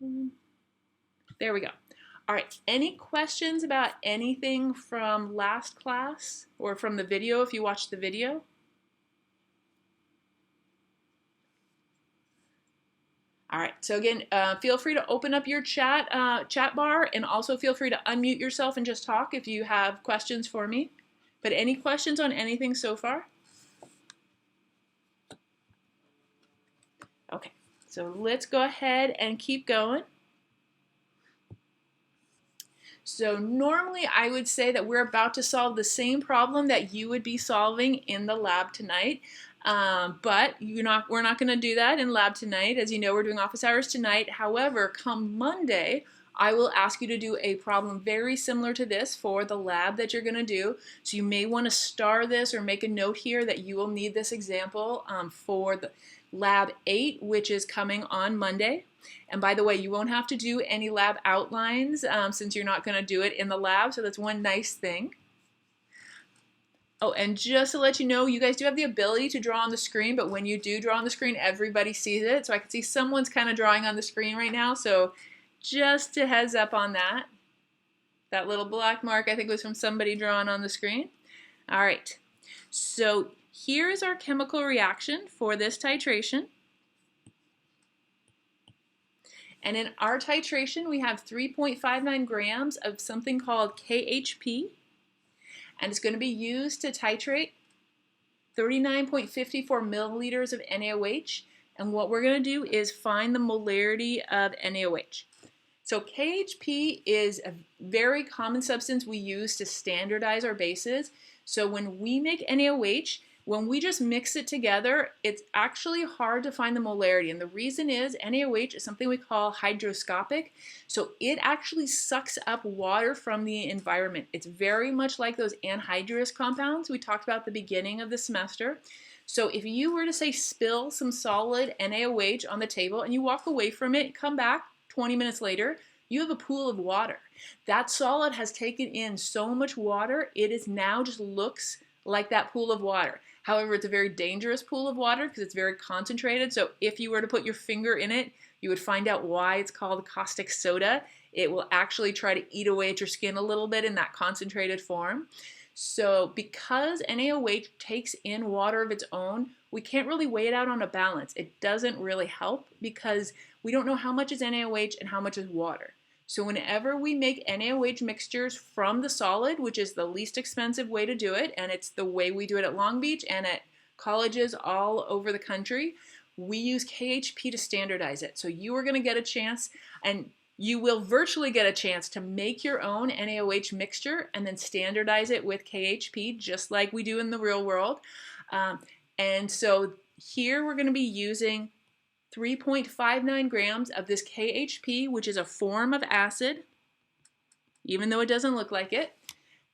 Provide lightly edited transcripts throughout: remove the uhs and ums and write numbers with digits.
There we go. All right, any questions about anything from last class or from the video if you watched the video? All right, so again, feel free to open up your chat bar, and also feel free to unmute yourself and just talk if you have questions for me. But any questions on anything so far? Okay, so let's go ahead and keep going. So normally I would say that we're about to solve the same problem that you would be solving in the lab tonight. But we're not going to do that in lab tonight. As you know, we're doing office hours tonight. However, come Monday, I will ask you to do a problem very similar to this for the lab that you're going to do. So you may want to star this or make a note here that you will need this example for the lab 8, which is coming on Monday. And by the way, you won't have to do any lab outlines since you're not going to do it in the lab. So that's one nice thing. Oh, and just to let you know, you guys do have the ability to draw on the screen, but when you do draw on the screen, everybody sees it. So I can see someone's kind of drawing on the screen right now. So just a heads up on that. That little black mark I think was from somebody drawing on the screen. All right, so here's our chemical reaction for this titration. And in our titration, we have 3.59 grams of something called KHP. And it's going to be used to titrate 39.54 milliliters of NaOH. And what we're going to do is find the molarity of NaOH. So KHP is a very common substance we use to standardize our bases. So when we make NaOH, when we just mix it together, it's actually hard to find the molarity. And the reason is NaOH is something we call hygroscopic. So it actually sucks up water from the environment. It's very much like those anhydrous compounds we talked about at the beginning of the semester. So if you were to say spill some solid NaOH on the table and you walk away from it, come back 20 minutes later, you have a pool of water. That solid has taken in so much water, it is now just looks like that pool of water. However, it's a very dangerous pool of water because it's very concentrated. So if you were to put your finger in it, you would find out why it's called caustic soda. It will actually try to eat away at your skin a little bit in that concentrated form. So because NaOH takes in water of its own, we can't really weigh it out on a balance. It doesn't really help because we don't know how much is NaOH and how much is water. So whenever we make NaOH mixtures from the solid, which is the least expensive way to do it, and it's the way we do it at Long Beach and at colleges all over the country, we use KHP to standardize it. So you are going to get a chance, and you will virtually get a chance to make your own NaOH mixture and then standardize it with KHP, just like we do in the real world. And so here we're going to be using 3.59 grams of this KHP, which is a form of acid, even though it doesn't look like it.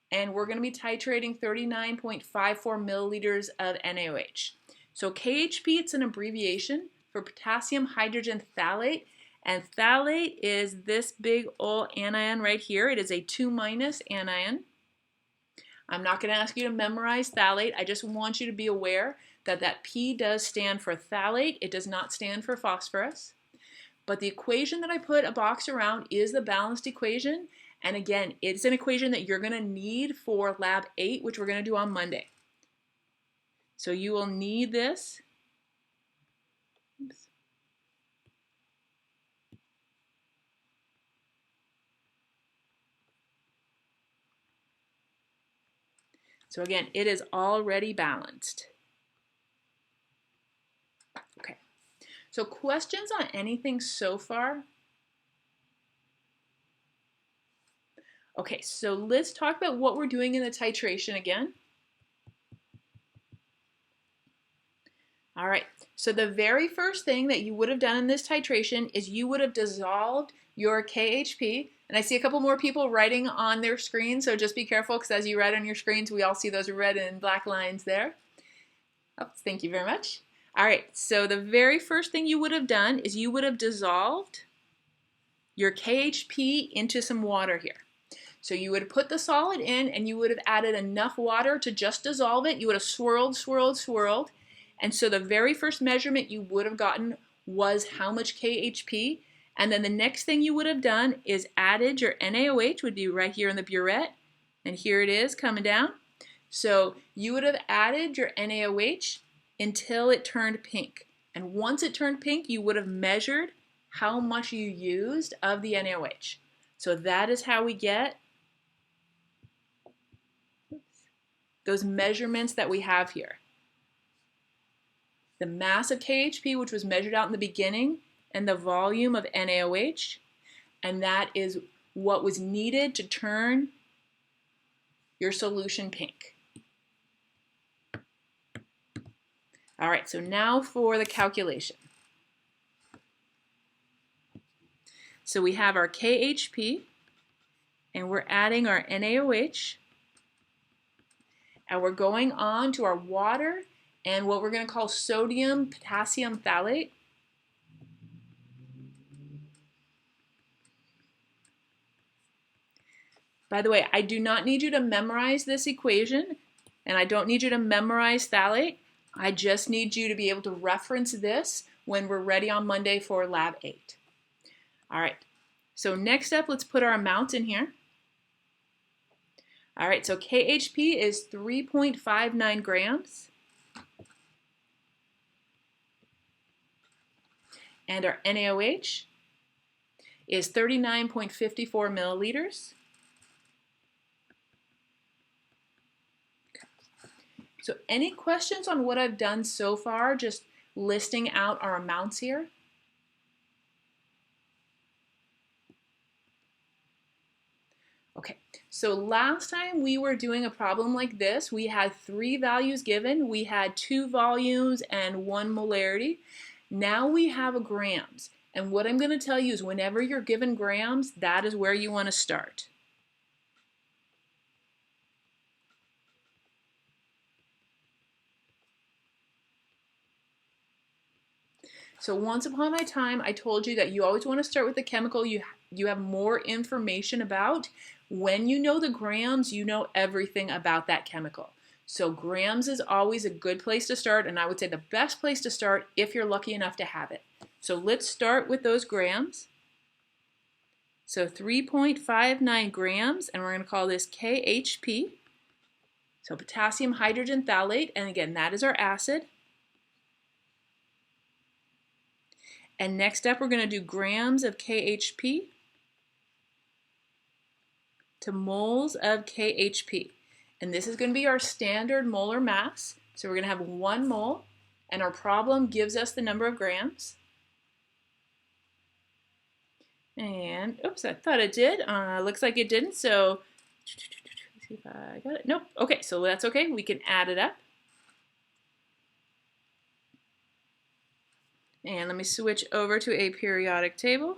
And we're going to be titrating 39.54 milliliters of NaOH. So KHP, it's an abbreviation for potassium hydrogen phthalate. And phthalate is this big old anion right here. It is a 2- anion. I'm not going to ask you to memorize phthalate. I just want you to be aware that that P does stand for phthalate. It does not stand for phosphorus. But the equation that I put a box around is the balanced equation. And again, it's an equation that you're going to need for Lab 8, which we're going to do on Monday. So you will need this. Oops. So again, it is already balanced. Okay, so questions on anything so far? Okay, so let's talk about what we're doing in the titration again. All right, so the very first thing that you would have done in this titration is you would have dissolved your KHP. And I see a couple more people writing on their screen, so just be careful because as you write on your screens, we all see those red and black lines there. Oh, thank you very much. All right, so the very first thing you would have done is you would have dissolved your KHP into some water here. So you would have put the solid in and you would have added enough water to just dissolve it. You would have swirled, swirled, swirled. And so the very first measurement you would have gotten was how much KHP. And then the next thing you would have done is added your NaOH, would be right here in the burette. And here it is coming down. So you would have added your NaOH until it turned pink. And once it turned pink, you would have measured how much you used of the NaOH. So that is how we get those measurements that we have here. The mass of KHP, which was measured out in the beginning, and the volume of NaOH, and that is what was needed to turn your solution pink. All right, so now for the calculation. So we have our KHP, and we're adding our NaOH, and we're going on to our water and what we're going to call sodium potassium phthalate. By the way, I do not need you to memorize this equation, and I don't need you to memorize phthalate. I just need you to be able to reference this when we're ready on Monday for Lab 8. All right, so next up, let's put our amounts in here. All right, so KHP is 3.59 grams. And our NaOH is 39.54 milliliters. Okay. So any questions on what I've done so far, just listing out our amounts here? Okay, so last time we were doing a problem like this, we had 3 values given. We had 2 volumes and 1 molarity. Now we have a grams. And what I'm going to tell you is whenever you're given grams, that is where you want to start. So once upon a time, I told you that you always want to start with the chemical you have more information about. When you know the grams, you know everything about that chemical. So grams is always a good place to start, and I would say the best place to start if you're lucky enough to have it. So let's start with those grams. So 3.59 grams, and we're going to call this KHP. So potassium hydrogen phthalate, and again, that is our acid. And next up, we're going to do grams of KHP to moles of KHP. And this is going to be our standard molar mass. So we're going to have 1 mole, and our problem gives us the number of grams. And, oops, I thought it did. Looks like it didn't, so let's see if I got it. Nope. Okay, so that's okay. We can add it up. And let me switch over to a periodic table.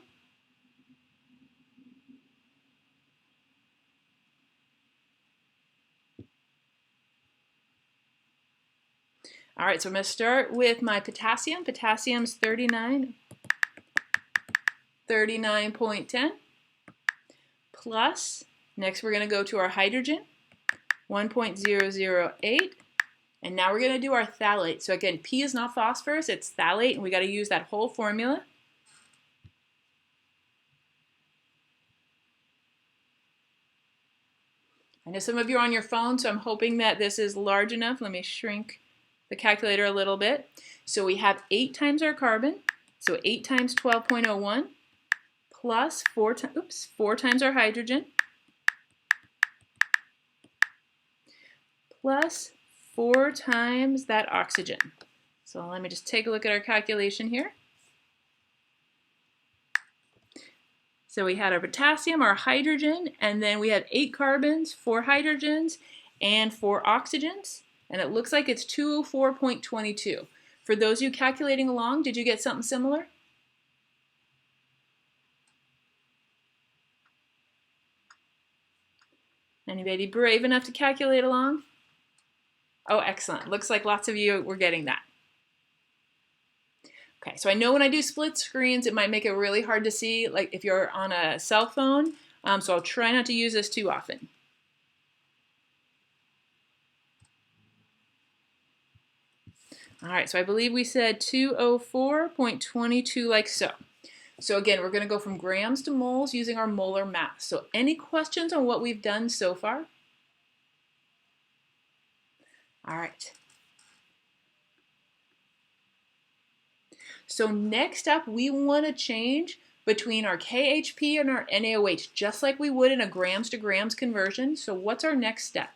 All right, so I'm going to start with my potassium. Potassium's 39.10 plus, next we're going to go to our hydrogen, 1.008, and now we're going to do our phthalate. So again, P is not phosphorus, it's phthalate, and we got to use that whole formula. I know some of you are on your phone, so I'm hoping that this is large enough. Let me shrink the calculator a little bit. So we have 8 times our carbon, so 8 times 12.01 plus 4 times our hydrogen plus 4 times that oxygen. So let me just take a look at our calculation here. So we had our potassium, our hydrogen, and then we have 8 carbons, 4 hydrogens, and 4 oxygens. And it looks like it's 204.22. For those of you calculating along, did you get something similar? Anybody brave enough to calculate along? Oh, excellent. Looks like lots of you were getting that. Okay, so I know when I do split screens, it might make it really hard to see, like if you're on a cell phone, so I'll try not to use this too often. All right, so I believe we said 204.22 like so. So again, we're going to go from grams to moles using our molar mass. So any questions on what we've done so far? All right. So next up, we want to change between our KHP and our NaOH, just like we would in a grams to grams conversion. So what's our next step?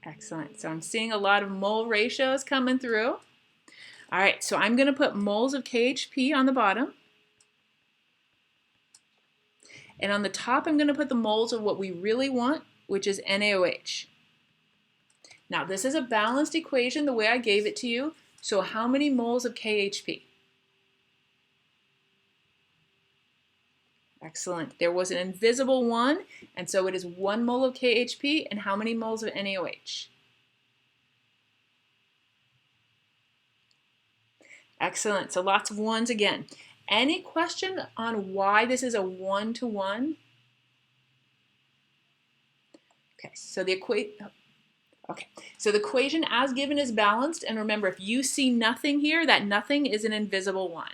Excellent. So I'm seeing a lot of mole ratios coming through. All right, so I'm going to put moles of KHP on the bottom. And on the top, I'm going to put the moles of what we really want, which is NaOH. Now, this is a balanced equation the way I gave it to you. So how many moles of KHP? Excellent. There was an invisible 1, and so it is 1 mole of KHP. And how many moles of NaOH? Excellent. So lots of 1s again. Any question on why this is a 1-to-1? Okay, so the equation as given is balanced, and remember, if you see nothing here, that nothing is an invisible 1.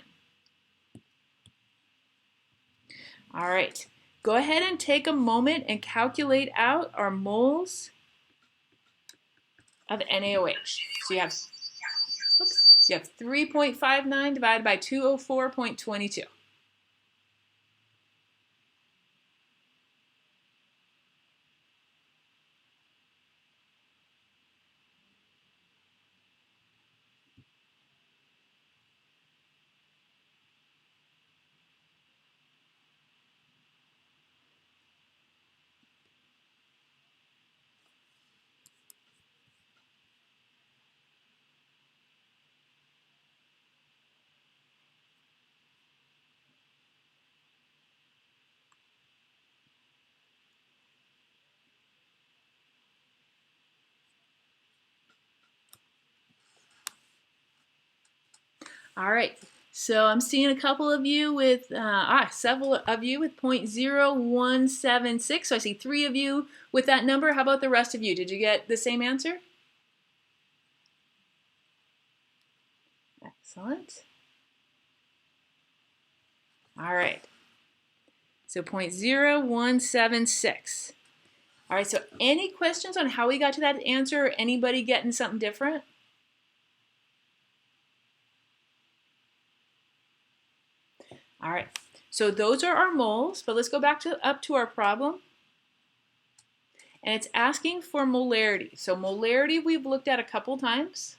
All right, go ahead and take a moment and calculate out our moles of NaOH. So you have 3.59 divided by 204.22. All right, so I'm seeing a couple of you with, several of you with 0.0176. So I see 3 of you with that number. How about the rest of you? Did you get the same answer? Excellent. All right, so 0.0176. All right, so any questions on how we got to that answer? Or anybody getting something different? All right, so those are our moles, but let's go back up to our problem. And it's asking for molarity. So molarity we've looked at a couple times.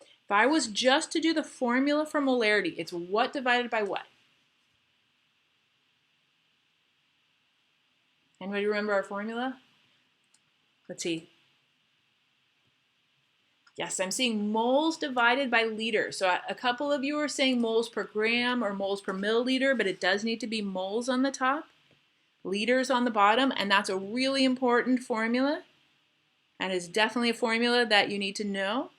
If I was just to do the formula for molarity, it's what divided by what? Anybody remember our formula? Let's see. Yes, I'm seeing moles divided by liters. So a couple of you are saying moles per gram or moles per milliliter, but it does need to be moles on the top, liters on the bottom, and that's a really important formula. And it's definitely a formula that you need to know,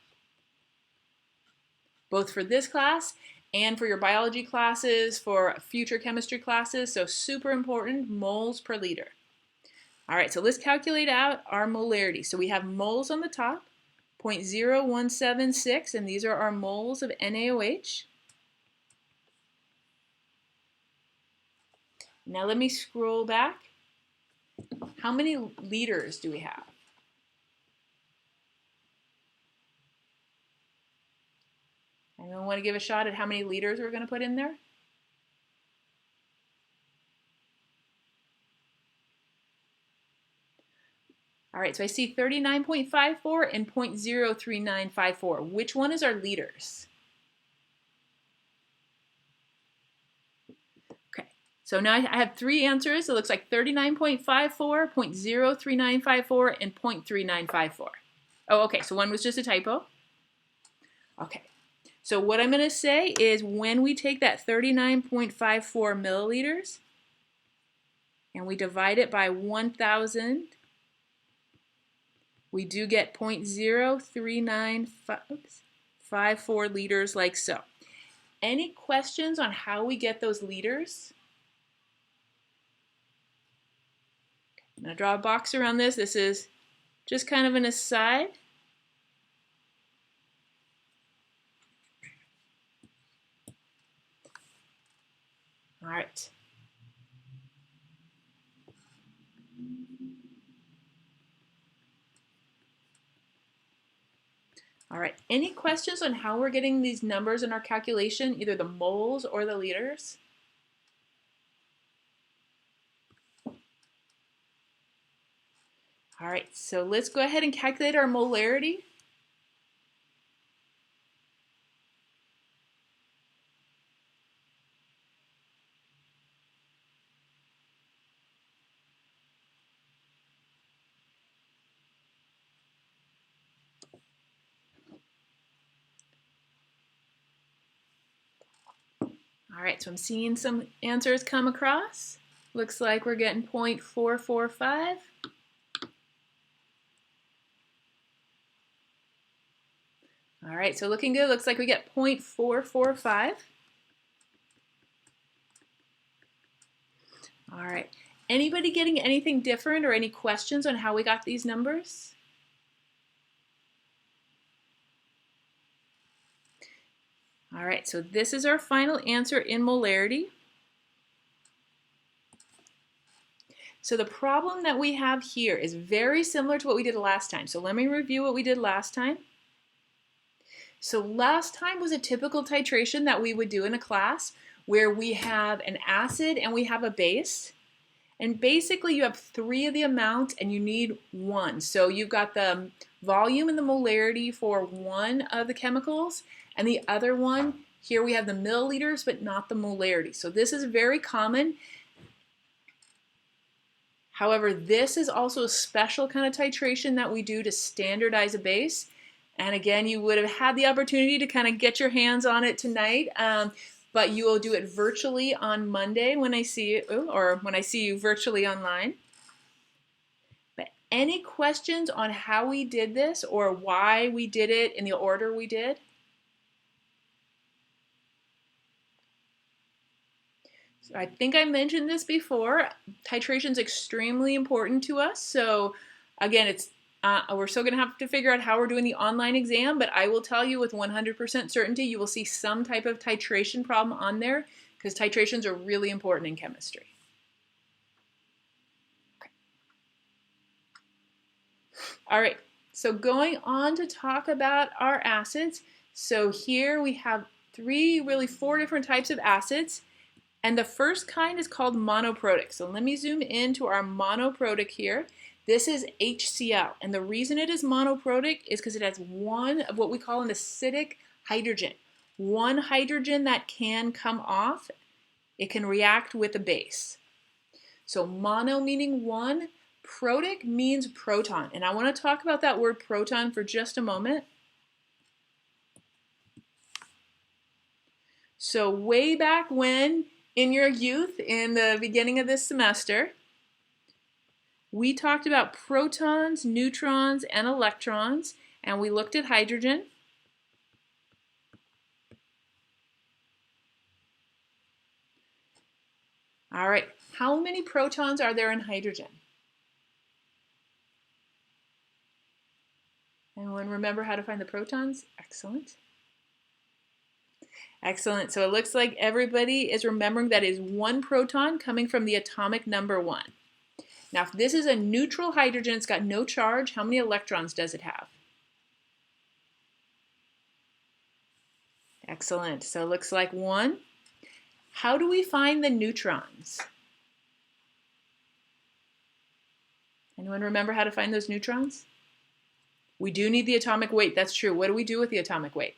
both for this class and for your biology classes, for future chemistry classes. So super important, moles per liter. All right, so let's calculate out our molarity. So we have moles on the top, 0.0176, and these are our moles of NaOH. Now let me scroll back. How many liters do we have? Anyone want to give a shot at how many liters we're going to put in there? All right, so I see 39.54 and 0.03954. Which one is our liters? Okay, so now I have 3 answers. It looks like 39.54, 0.03954, and 0.3954. Oh, okay, so one was just a typo. Okay, so what I'm going to say is when we take that 39.54 milliliters and we divide it by 1,000, we do get 0.03954 liters like so. Any questions on how we get those liters? I'm going to draw a box around this. This is just kind of an aside. All right. All right, any questions on how we're getting these numbers in our calculation, either the moles or the liters? All right, so let's go ahead and calculate our molarity. All right, so I'm seeing some answers come across. Looks like we're getting 0.445. All right, so looking good. Looks like we get 0.445. All right, anybody getting anything different or any questions on how we got these numbers? All right, so this is our final answer in molarity. So the problem that we have here is very similar to what we did last time. So let me review what we did last time. So last time was a typical titration that we would do in a class where we have an acid and we have a base. And basically you have 3 of the amount and you need 1. So you've got the volume and the molarity for one of the chemicals, and the other one, here we have the milliliters but not the molarity. So this is very common. However, this is also a special kind of titration that we do to standardize a base. And again, you would have had the opportunity to kind of get your hands on it tonight, but you will do it virtually on Monday when I see you, or when I see you virtually online. But any questions on how we did this or why we did it in the order we did? So I think I mentioned this before. Titration is extremely important to us. So again, we're still going to have to figure out how we're doing the online exam, but I will tell you with 100% certainty you will see some type of titration problem on there because titrations are really important in chemistry. Okay. All right, so going on to talk about our acids. So here we have really 4 different types of acids. And the first kind is called monoprotic. So let me zoom into our monoprotic here. This is HCl. And the reason it is monoprotic is because it has one of what we call an acidic hydrogen. One hydrogen that can come off. It can react with a base. So mono meaning one, protic means proton. And I want to talk about that word proton for just a moment. So way back when, in your youth, in the beginning of this semester, we talked about protons, neutrons, and electrons, and we looked at hydrogen. All right, how many protons are there in hydrogen? Anyone remember how to find the protons? Excellent. Excellent. So it looks like everybody is remembering that is 1 proton coming from the atomic number 1. Now, if this is a neutral hydrogen, it's got no charge, how many electrons does it have? Excellent. So it looks like 1. How do we find the neutrons? Anyone remember how to find those neutrons? We do need the atomic weight. That's true. What do we do with the atomic weight?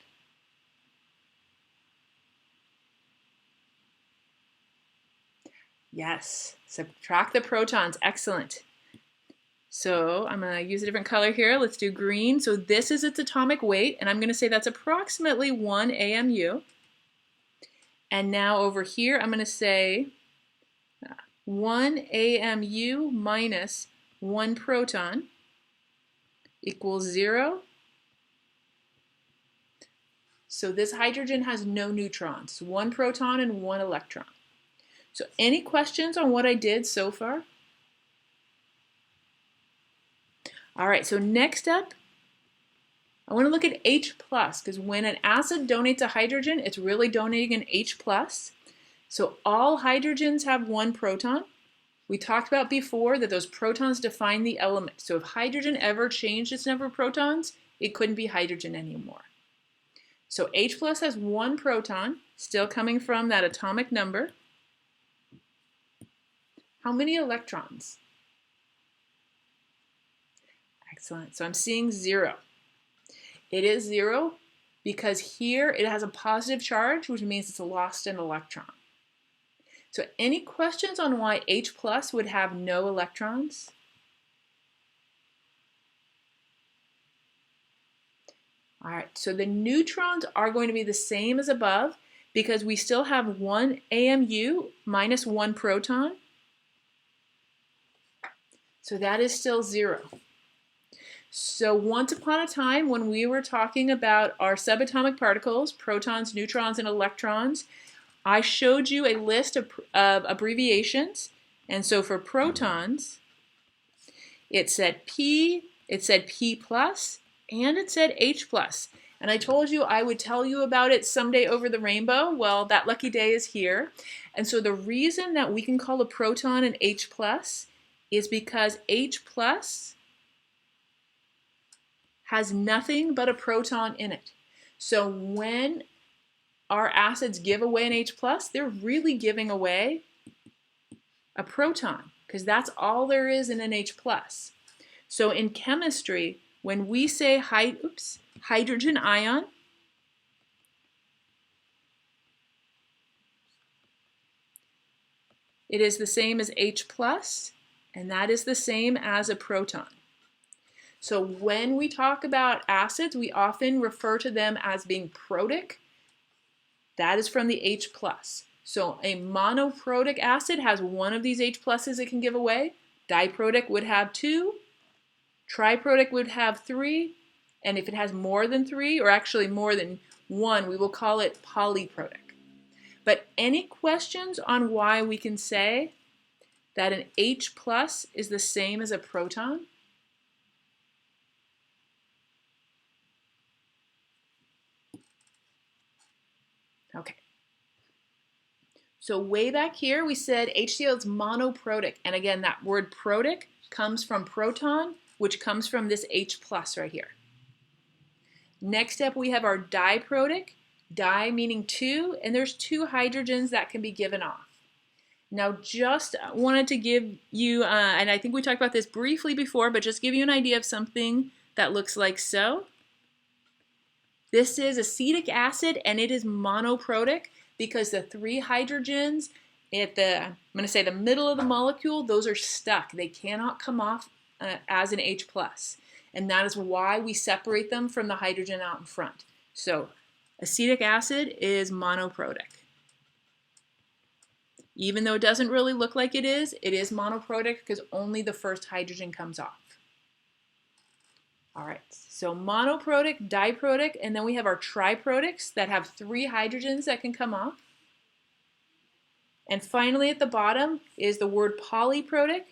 Yes, subtract the protons. Excellent. So I'm going to use a different color here. Let's do green. So this is its atomic weight, and I'm going to say that's approximately 1 AMU. And now over here, I'm going to say 1 AMU minus 1 proton equals 0. So this hydrogen has no neutrons, 1 proton and 1 electron. So any questions on what I did so far? All right, so next up, I want to look at H+, because when an acid donates a hydrogen, it's really donating an H+. So all hydrogens have one proton. We talked about before that those protons define the element. So if hydrogen ever changed its number of protons, it couldn't be hydrogen anymore. So H plus has one proton, still coming from that atomic number. How many electrons? Excellent. So I'm seeing 0. It is 0 because here it has a positive charge, which means it's lost an electron. So any questions on why H plus would have no electrons? All right, so the neutrons are going to be the same as above because we still have one AMU minus one proton. So that is still 0. So once upon a time when we were talking about our subatomic particles, protons, neutrons, and electrons, I showed you a list of abbreviations. And so for protons, it said P, it said P plus, and it said H plus. And I told you I would tell you about it someday over the rainbow. Well, that lucky day is here. And so the reason that we can call a proton an H plus is because H plus has nothing but a proton in it. So when our acids give away an H plus, they're really giving away a proton because that's all there is in an H plus. So in chemistry, when we say hydrogen ion, it is the same as H plus, and that is the same as a proton. So when we talk about acids, we often refer to them as being protic. That is from the H plus. So a monoprotic acid has one of these H pluses it can give away. Diprotic would have 2. Triprotic would have 3. And if it has more than 3, or actually more than 1, we will call it polyprotic. But any questions on why we can say that an H plus is the same as a proton? Okay. So way back here we said HCl is monoprotic. And again, that word protic comes from proton, which comes from this H plus right here. Next up we have our diprotic, di meaning 2, and there's 2 hydrogens that can be given off. Now just wanted to give you, and I think we talked about this briefly before, but just give you an idea of something that looks like so. This is acetic acid and it is monoprotic because the 3 hydrogens at I'm going to say the middle of the molecule, those are stuck. They cannot come off as an H plus. And that is why we separate them from the hydrogen out in front. So acetic acid is monoprotic. Even though it doesn't really look like it is monoprotic because only the first hydrogen comes off. All right, so monoprotic, diprotic, and then we have our triprotics that have 3 hydrogens that can come off. And finally at the bottom is the word polyprotic,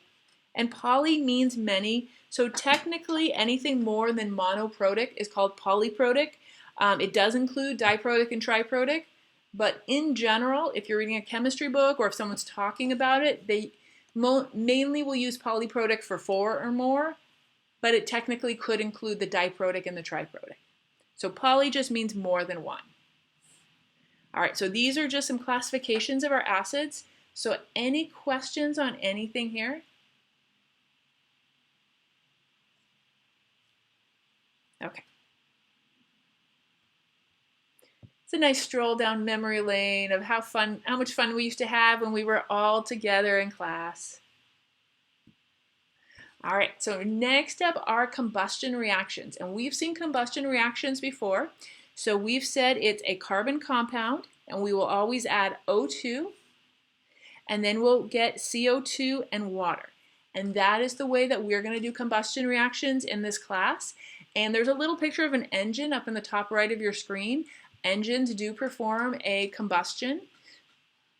and poly means many, so technically anything more than monoprotic is called polyprotic. It does include diprotic and triprotic, but in general, if you're reading a chemistry book or if someone's talking about it, they mainly will use polyprotic for 4 or more, but it technically could include the diprotic and the triprotic. So poly just means more than 1. All right, so these are just some classifications of our acids. So any questions on anything here? Okay. It's a nice stroll down memory lane of how much fun we used to have when we were all together in class. All right, so next up are combustion reactions. And we've seen combustion reactions before. So we've said it's a carbon compound, and we will always add O2, and then we'll get CO2 and water. And that is the way that we're going to do combustion reactions in this class. And there's a little picture of an engine up in the top right of your screen. Engines do perform a combustion.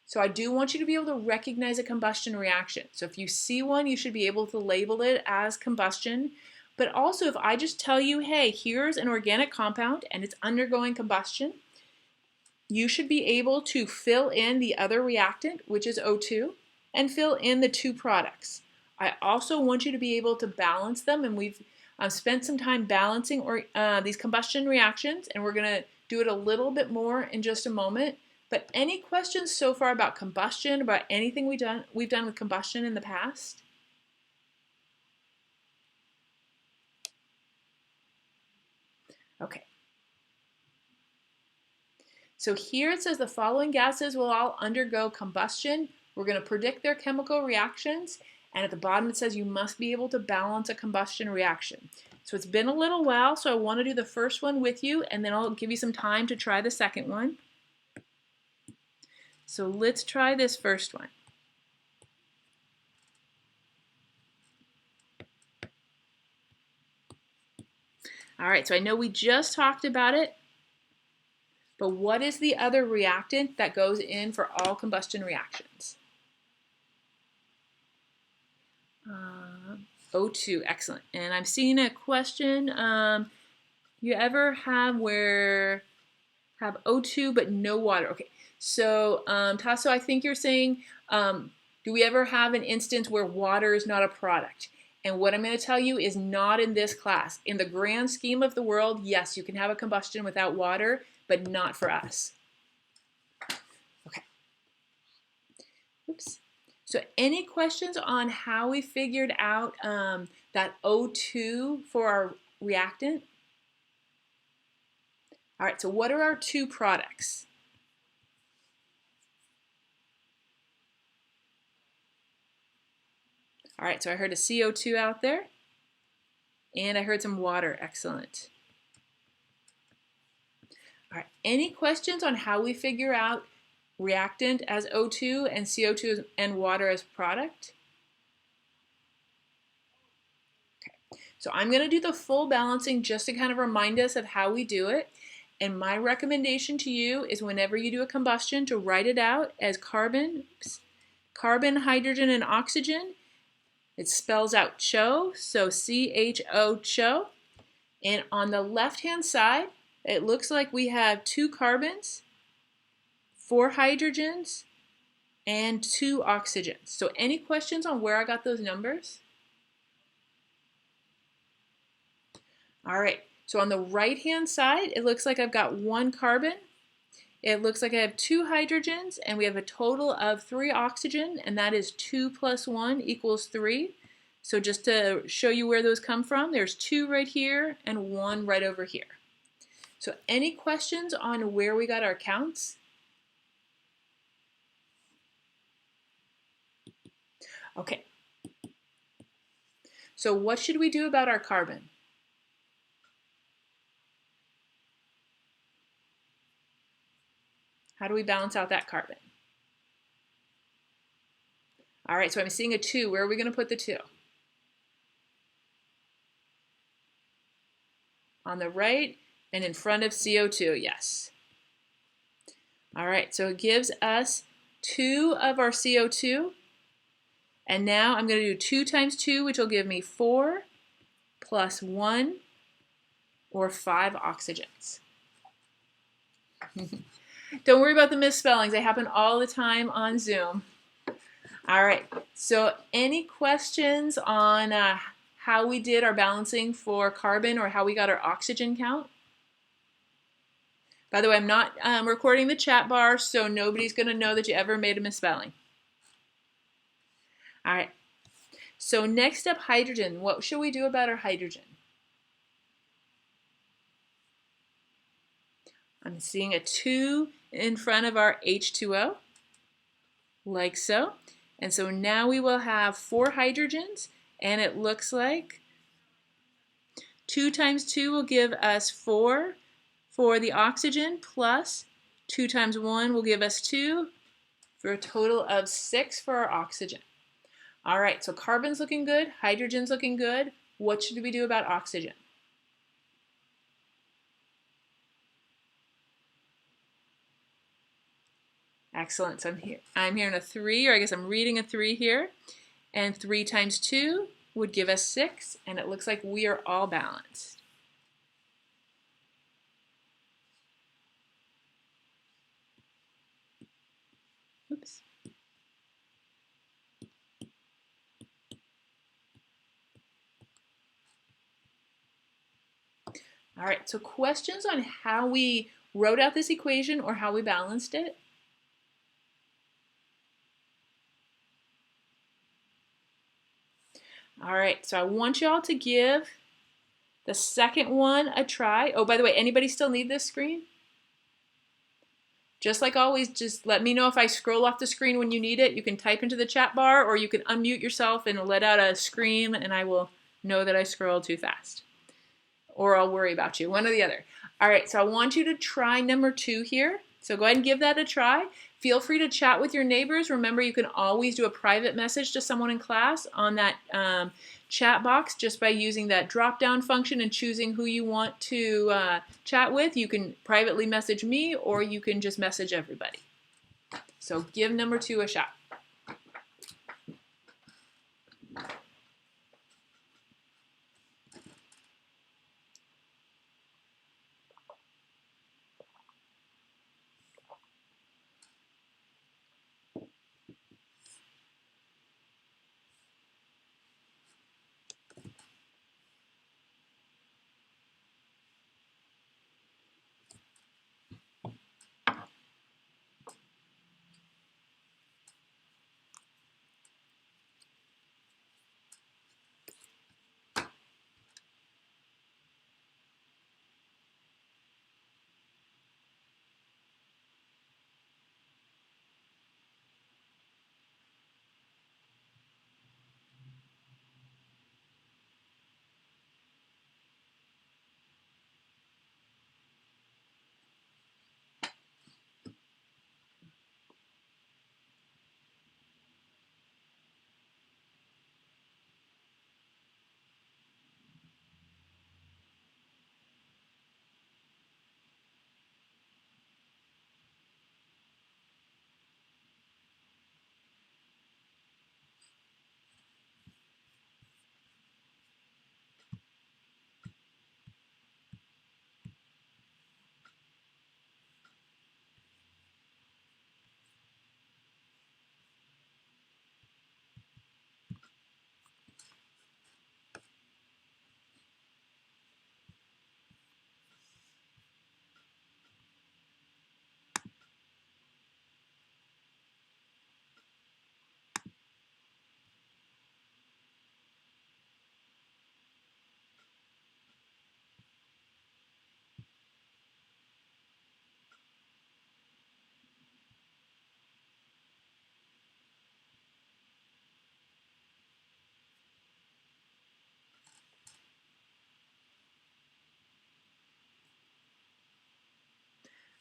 So I do want you to be able to recognize a combustion reaction. So if you see one, you should be able to label it as combustion. But also if I just tell you, hey, here's an organic compound and it's undergoing combustion, you should be able to fill in the other reactant, which is O2, and fill in the two products. I also want you to be able to balance them, and we've spent some time balancing these combustion reactions, and we're going to do it a little bit more in just a moment. But any questions so far about combustion, about anything we've done with combustion in the past? Okay. So here it says the following gases will all undergo combustion. We're going to predict their chemical reactions. And at the bottom it says you must be able to balance a combustion reaction. So it's been a little while, so I want to do the first one with you, and then I'll give you some time to try the second one. So let's try this first one. All right, so I know we just talked about it, but what is the other reactant that goes in for all combustion reactions? O2, excellent. And I'm seeing a question. You ever have O2 but no water? Okay, so Tasso, I think you're saying, do we ever have an instance where water is not a product? And what I'm going to tell you is not in this class. In the grand scheme of the world, yes, you can have a combustion without water, but not for us. Okay. Oops. So any questions on how we figured out that O2 for our reactant? All right, so what are our two products? All right, so I heard a CO2 out there, and I heard some water. Excellent. All right, any questions on how we figure out reactant as O2 and CO2 and water as product? Okay, so I'm going to do the full balancing just to kind of remind us of how we do it. And my recommendation to you is whenever you do a combustion to write it out as carbon, hydrogen, and oxygen. It spells out CHO, so C-H-O, CHO. And on the left-hand side, it looks like we have 2 carbons, 4 hydrogens, and 2 oxygens. So any questions on where I got those numbers? All right, so on the right-hand side, it looks like I've got 1 carbon. It looks like I have 2 hydrogens, and we have a total of 3 oxygen, and that is 2 plus 1 equals 3. So just to show you where those come from, there's 2 right here and 1 right over here. So any questions on where we got our counts? Okay. So what should we do about our carbon? How do we balance out that carbon? All right, so I'm seeing a 2. Where are we going to put the 2? On the right and in front of CO2, yes. All right, so it gives us 2 of our CO2. And now I'm going to do 2 times 2, which will give me 4 plus 1, or 5 oxygens. Don't worry about the misspellings. They happen all the time on Zoom. All right, so any questions on how we did our balancing for carbon or how we got our oxygen count? By the way, I'm not recording the chat bar, so nobody's going to know that you ever made a misspelling. All right, so next up, hydrogen. What should we do about our hydrogen? I'm seeing a 2 in front of our H2O, like so. And so now we will have 4 hydrogens, and it looks like 2 times 2 will give us 4 for the oxygen, plus 2 times 1 will give us 2, for a total of 6 for our oxygen. All right, so carbon's looking good, hydrogen's looking good. What should we do about oxygen? Excellent. So I'm hearing a 3, or I guess I'm reading a 3 here. And 3 times 2 would give us 6, and it looks like we are all balanced. Oops. All right, so questions on how we wrote out this equation or how we balanced it? All right, so I want you all to give the second one a try. Oh, by the way, anybody still need this screen? Just like always, just let me know if I scroll off the screen when you need it. You can type into the chat bar or you can unmute yourself and let out a scream and I will know that I scrolled too fast. Or I'll worry about you, one or the other. All right, so I want you to try number 2 here. So go ahead and give that a try. Feel free to chat with your neighbors. Remember, you can always do a private message to someone in class on that chat box just by using that drop-down function and choosing who you want to chat with. You can privately message me or you can just message everybody. So give number 2 a shot.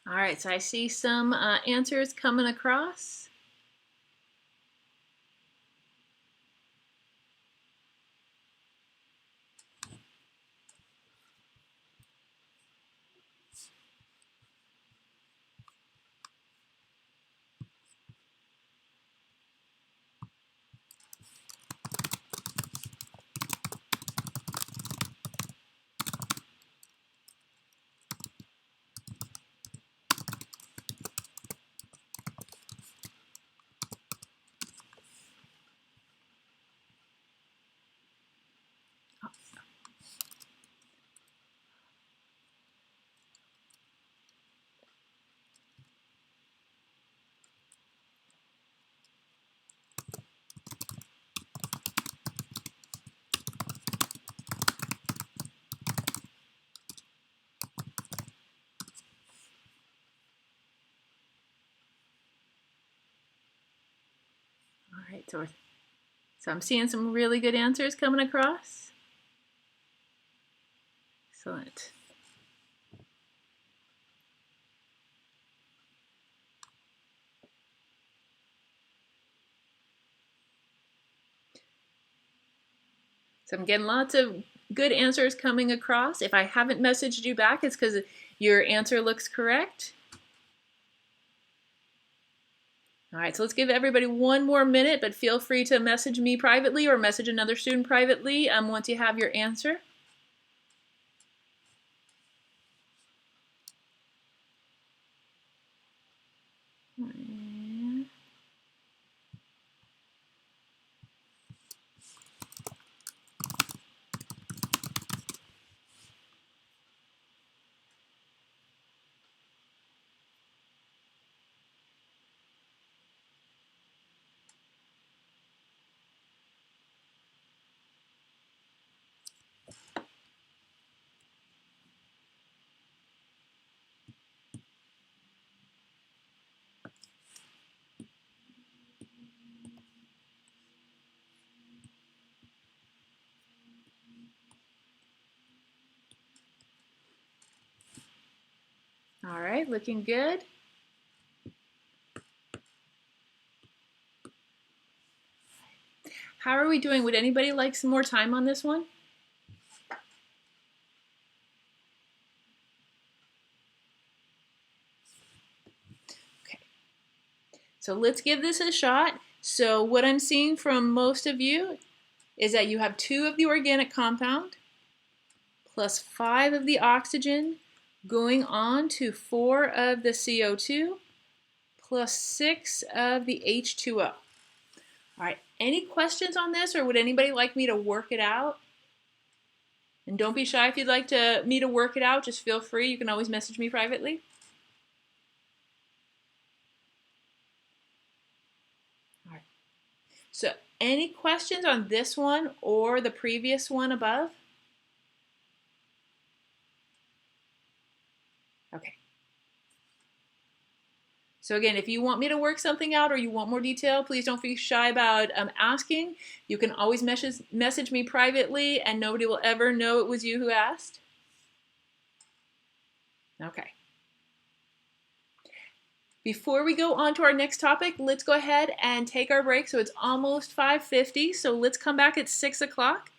All right, so I see some answers coming across. All right, so I'm seeing some really good answers coming across. Excellent. So I'm getting lots of good answers coming across. If I haven't messaged you back, it's because your answer looks correct. All right, so let's give everybody one more minute, but feel free to message me privately or message another student privately once you have your answer. All right, looking good. How are we doing? Would anybody like some more time on this one? Okay, so let's give this a shot. So what I'm seeing from most of you is that you have 2 of the organic compound plus 5 of the oxygen going on to 4 of the CO2 plus 6 of the H2O. All right, any questions on this, or would anybody like me to work it out? And don't be shy if you'd like me to work it out, just feel free. You can always message me privately. All right. So any questions on this one or the previous one above? Okay. So again, if you want me to work something out or you want more detail, please don't be shy about asking. You can always message me privately and nobody will ever know it was you who asked. Okay. Before we go on to our next topic, let's go ahead and take our break. So it's almost 5:50, so let's come back at 6 o'clock.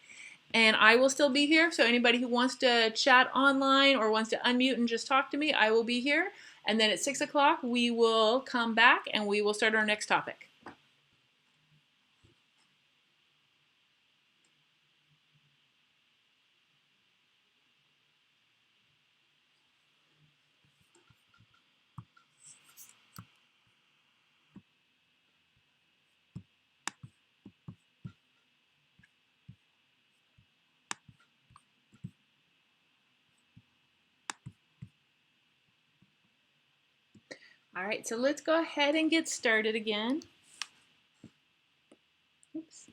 And I will still be here, so anybody who wants to chat online or wants to unmute and just talk to me, I will be here. And then at 6 o'clock, we will come back and we will start our next topic. All right, so let's go ahead and get started again. Oops.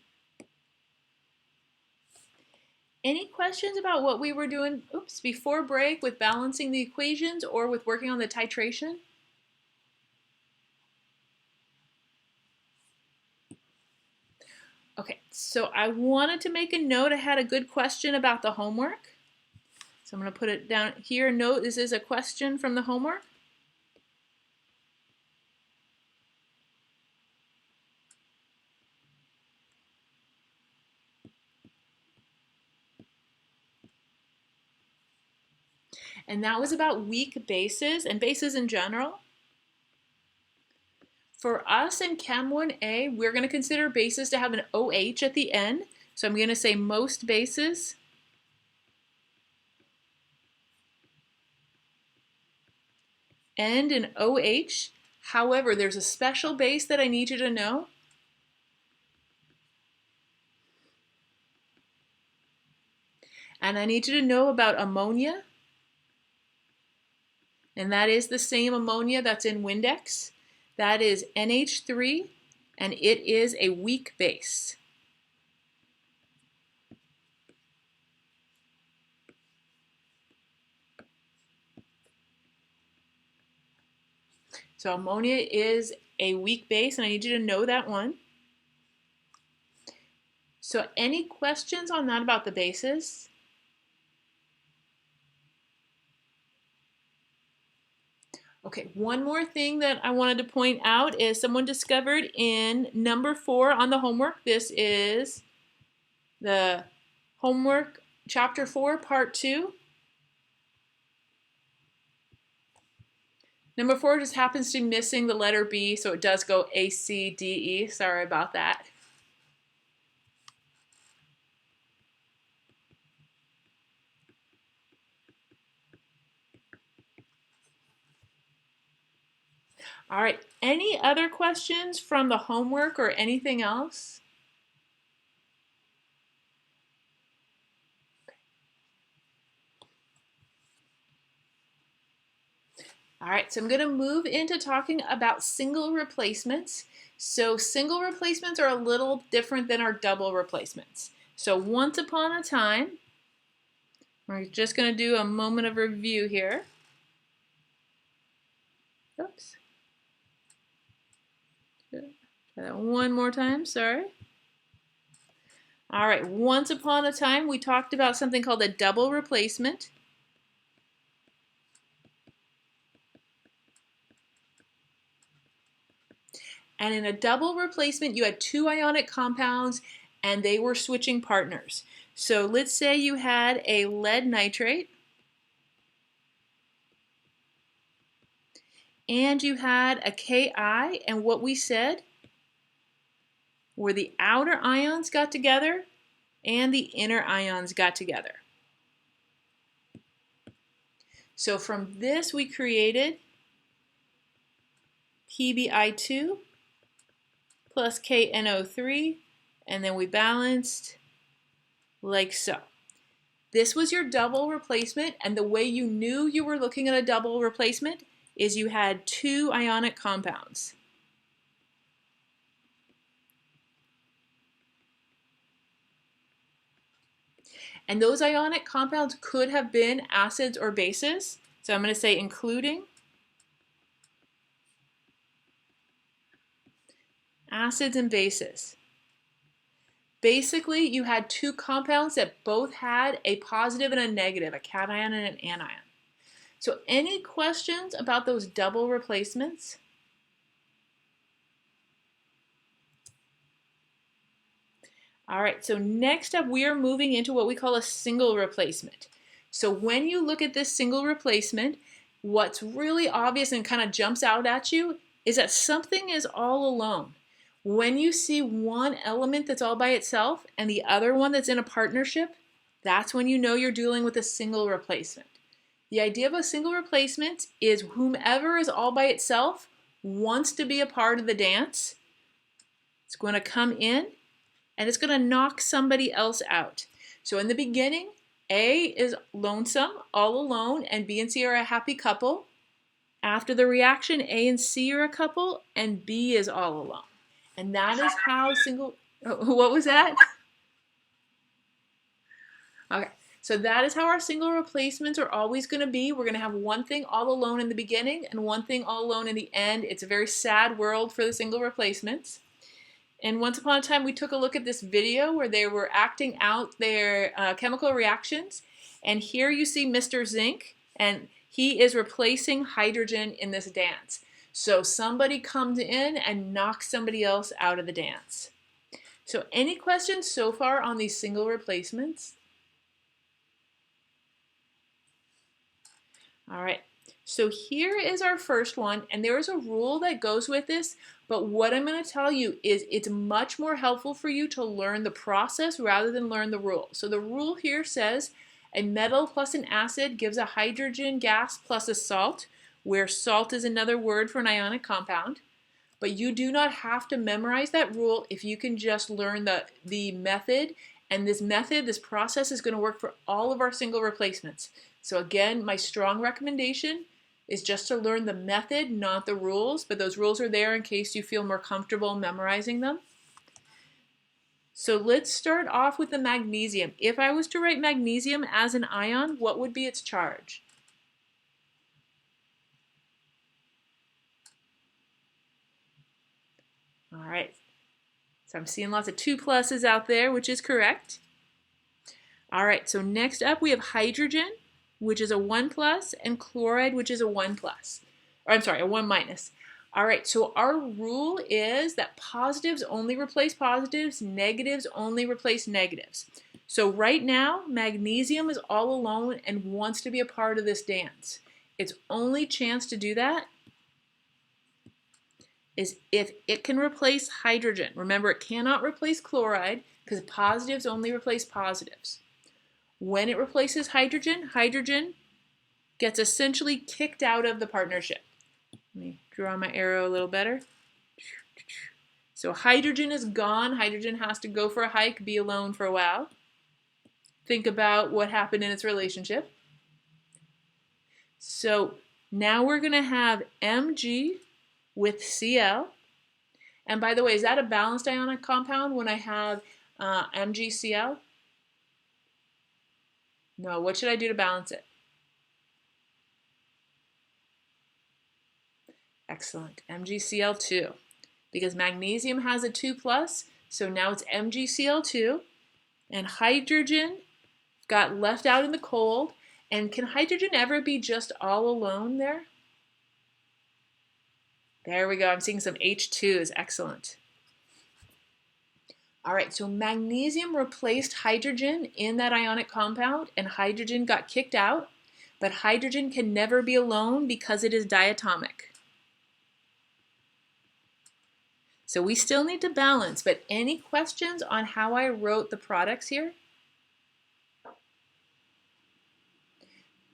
Any questions about what we were doing before break with balancing the equations or with working on the titration? Okay, so I wanted to make a note. I had a good question about the homework. So I'm going to put it down here. Note this is a question from the homework. And that was about weak bases and bases in general. For us in Chem 1A, we're going to consider bases to have an OH at the end. So I'm going to say most bases end in OH. However, there's a special base that I need you to know. And I need you to know about ammonia. And that is the same ammonia that's in Windex. That is NH3, and it is a weak base. So ammonia is a weak base, and I need you to know that one. So any questions on that about the bases? Okay, one more thing that I wanted to point out is someone discovered in number 4 on the homework. This is the homework chapter 4, part 2. Number 4 just happens to be missing the letter B, so it does go A, C, D, E. Sorry about that. All right, any other questions from the homework or anything else? All right, so I'm going to move into talking about single replacements. So single replacements are a little different than our double replacements. So once upon a time, we're just going to do a moment of review here. Oops. Try that one more time, sorry. All right, once upon a time, we talked about something called a double replacement. And in a double replacement, you had two ionic compounds and they were switching partners. So let's say you had a lead nitrate and you had a Ki, and what we said were the outer ions got together and the inner ions got together. So from this we created PbI2 plus KNO3, and then we balanced like so. This was your double replacement, and the way you knew you were looking at a double replacement is you had two ionic compounds. And those ionic compounds could have been acids or bases. So I'm going to say including acids and bases. Basically, you had two compounds that both had a positive and a negative, a cation and an anion. So any questions about those double replacements? All right, so next up we are moving into what we call a single replacement. So when you look at this single replacement, what's really obvious and kind of jumps out at you is that something is all alone. When you see one element that's all by itself and the other one that's in a partnership, that's when you know you're dealing with a single replacement. The idea of a single replacement is whomever is all by itself wants to be a part of the dance. It's going to come in and it's going to knock somebody else out. So in the beginning, A is lonesome, all alone, and B and C are a happy couple. After the reaction, A and C are a couple, and B is all alone. And that is how single, what was that? Okay, so that is how our single replacements are always going to be. We're going to have one thing all alone in the beginning and one thing all alone in the end. It's a very sad world for the single replacements. And once upon a time, we took a look at this video where they were acting out their chemical reactions. And here you see Mr. Zinc, and he is replacing hydrogen in this dance. So somebody comes in and knocks somebody else out of the dance. So any questions so far on these single replacements? All right, so here is our first one, and there is a rule that goes with this, but what I'm going to tell you is it's much more helpful for you to learn the process rather than learn the rule. So the rule here says a metal plus an acid gives a hydrogen gas plus a salt, where salt is another word for an ionic compound. But you do not have to memorize that rule if you can just learn the method. And this method, this process is going to work for all of our single replacements. So again, my strong recommendation is just to learn the method, not the rules. But those rules are there in case you feel more comfortable memorizing them. So let's start off with the magnesium. If I was to write magnesium as an ion, what would be its charge? All right, so I'm seeing lots of 2 pluses out there, which is correct. All right, so next up we have hydrogen, which is a 1 plus, and chloride, which is a 1 plus. Or I'm sorry, a 1 minus. All right, so our rule is that positives only replace positives, negatives only replace negatives. So right now, magnesium is all alone and wants to be a part of this dance. Its only chance to do that is if it can replace hydrogen. Remember, it cannot replace chloride because positives only replace positives. When it replaces hydrogen, hydrogen gets essentially kicked out of the partnership. Let me draw my arrow a little better. So hydrogen is gone. Hydrogen has to go for a hike, be alone for a while. Think about what happened in its relationship. So now we're going to have Mg with Cl. And by the way, is that a balanced ionic compound when I have MgCl? No, what should I do to balance it? Excellent, MgCl2. Because magnesium has a 2 plus, so now it's MgCl2. And hydrogen got left out in the cold. And can hydrogen ever be just all alone there? There we go. I'm seeing some H2s. Excellent. All right, so magnesium replaced hydrogen in that ionic compound, and hydrogen got kicked out, but hydrogen can never be alone because it is diatomic. So we still need to balance, but any questions on how I wrote the products here?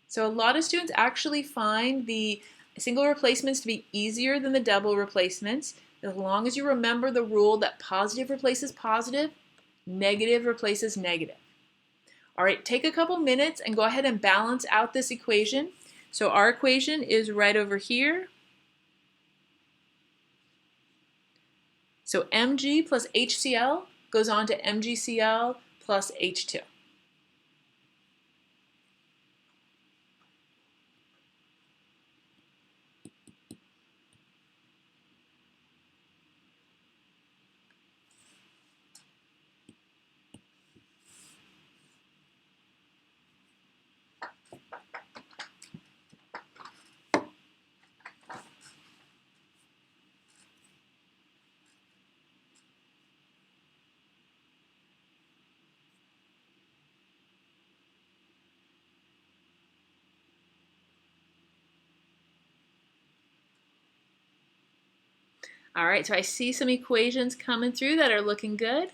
So a lot of students actually find the single replacements to be easier than the double replacements, as long as you remember the rule that positive replaces positive, negative replaces negative. All right, take a couple minutes and go ahead and balance out this equation. So our equation is right over here. So Mg plus HCl goes on to MgCl plus H2. All right, so I see some equations coming through that are looking good.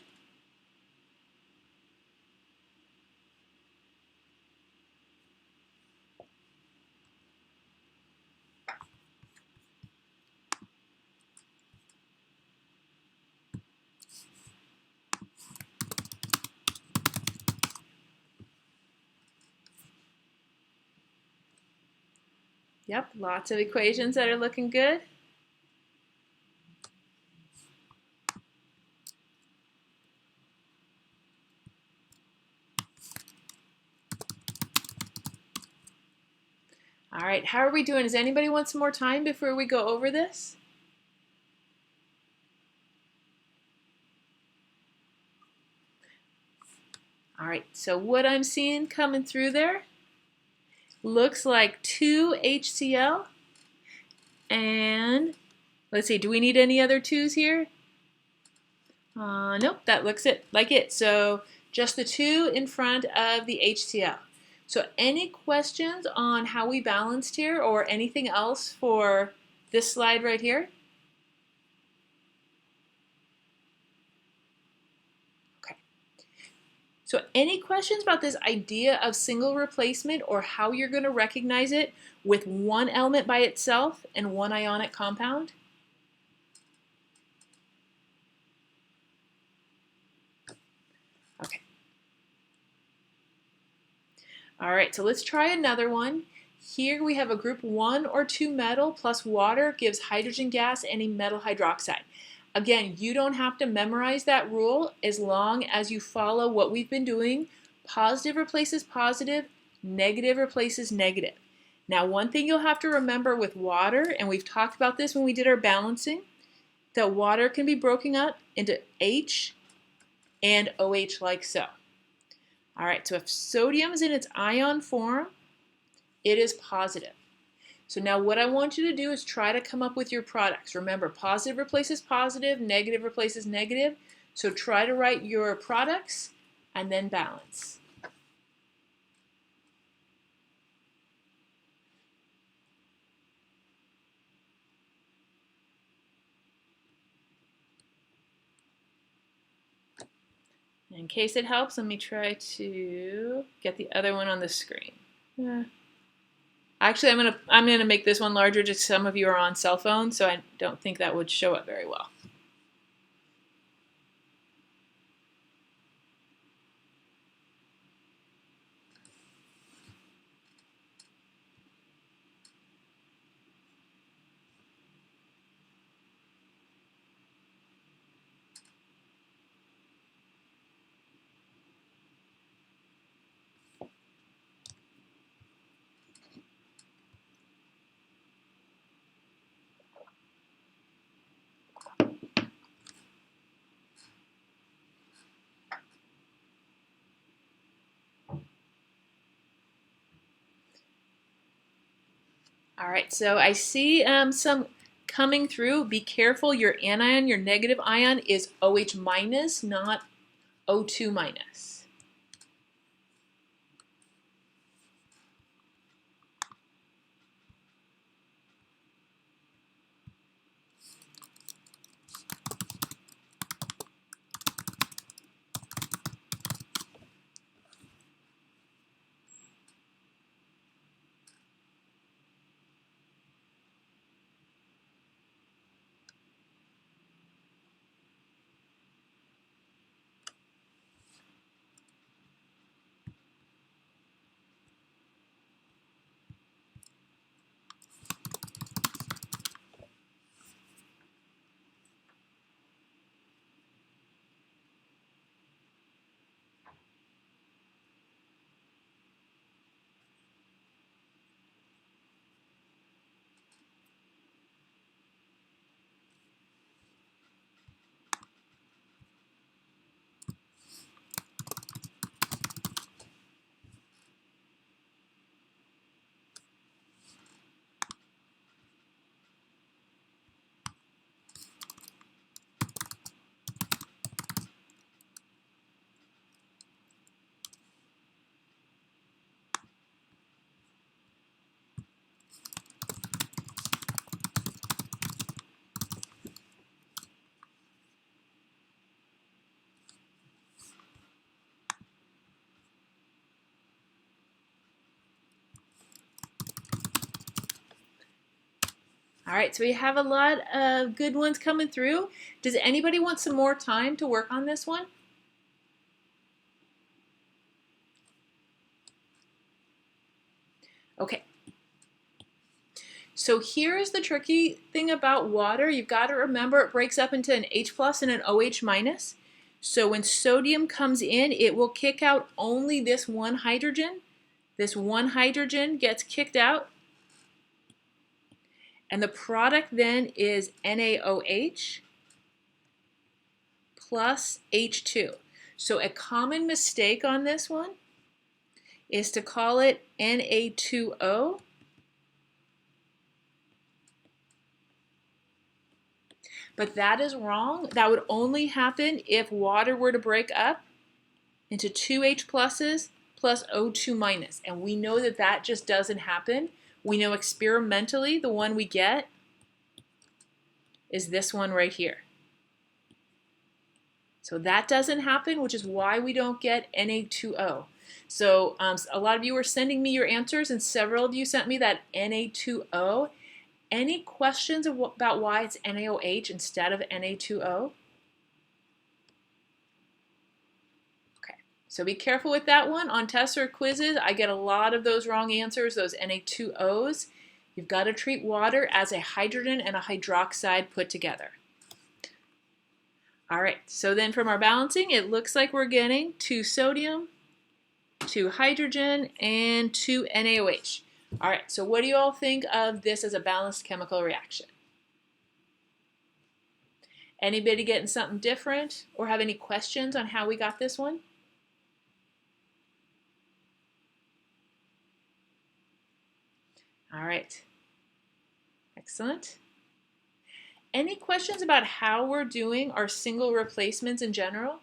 Yep, lots of equations that are looking good. All right, how are we doing? Does anybody want some more time before we go over this? All right, so what I'm seeing coming through there looks like 2 HCl, and let's see, do we need any other 2s here? Nope, that looks like it. So just the 2 in front of the HCl. So any questions on how we balanced here or anything else for this slide right here? Okay. So any questions about this idea of single replacement or how you're going to recognize it with one element by itself and one ionic compound? Okay. All right, so let's try another one. Here we have a group 1 or 2 metal plus water gives hydrogen gas and a metal hydroxide. Again, you don't have to memorize that rule as long as you follow what we've been doing. Positive replaces positive, negative replaces negative. Now, one thing you'll have to remember with water, and we've talked about this when we did our balancing, that water can be broken up into H and OH like so. All right, so if sodium is in its ion form, it is positive. So now what I want you to do is try to come up with your products. Remember, positive replaces positive, negative replaces negative. So try to write your products and then balance. In case it helps, let me try to get the other one on the screen. Actually, I'm gonna make this one larger. Just some of you are on cell phones, so I don't think that would show up very well. All right, so I see some coming through, be careful, your anion, your negative ion is OH minus, not O2 minus. All right, so we have a lot of good ones coming through. Does anybody want some more time to work on this one? Okay. So here's the tricky thing about water. You've got to remember it breaks up into an H plus and an OH minus. So when sodium comes in, it will kick out only this one hydrogen. This one hydrogen gets kicked out. And the product then is NaOH plus H2. So a common mistake on this one is to call it Na2O. But that is wrong. That would only happen if water were to break up into two H pluses plus O2 minus. And we know that that just doesn't happen. We know experimentally the one we get is this one right here. So that doesn't happen, which is why we don't get Na2O. So a lot of you were sending me your answers, and several of you sent me that Na2O. Any questions about why it's NaOH instead of Na2O? Okay, so be careful with that one. On tests or quizzes, I get a lot of those wrong answers, those Na2Os. You've got to treat water as a hydrogen and a hydroxide put together. All right, so then from our balancing, it looks like we're getting 2 sodium, 2 hydrogen, and 2 NaOH. All right, so what do you all think of this as a balanced chemical reaction? Anybody getting something different or have any questions on how we got this one? All right, excellent. Any questions about how we're doing our single replacements in general?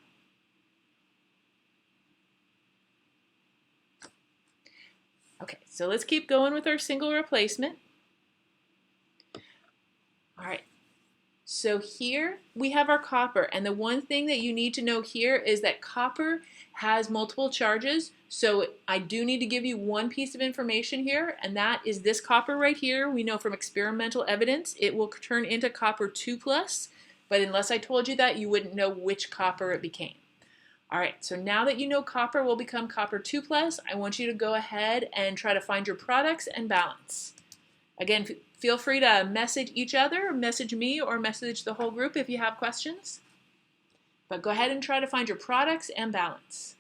Okay, so let's keep going with our single replacement. All right, so here we have our copper, and the one thing that you need to know here is that copper has multiple charges, so I do need to give you one piece of information here, and that is this copper right here. We know from experimental evidence it will turn into copper 2+, but unless I told you that, you wouldn't know which copper it became. All right, so now that you know copper will become copper 2+, I want you to go ahead and try to find your products and balance. Again, feel free to message each other, message me, or message the whole group if you have questions. But go ahead and try to find your products and balance.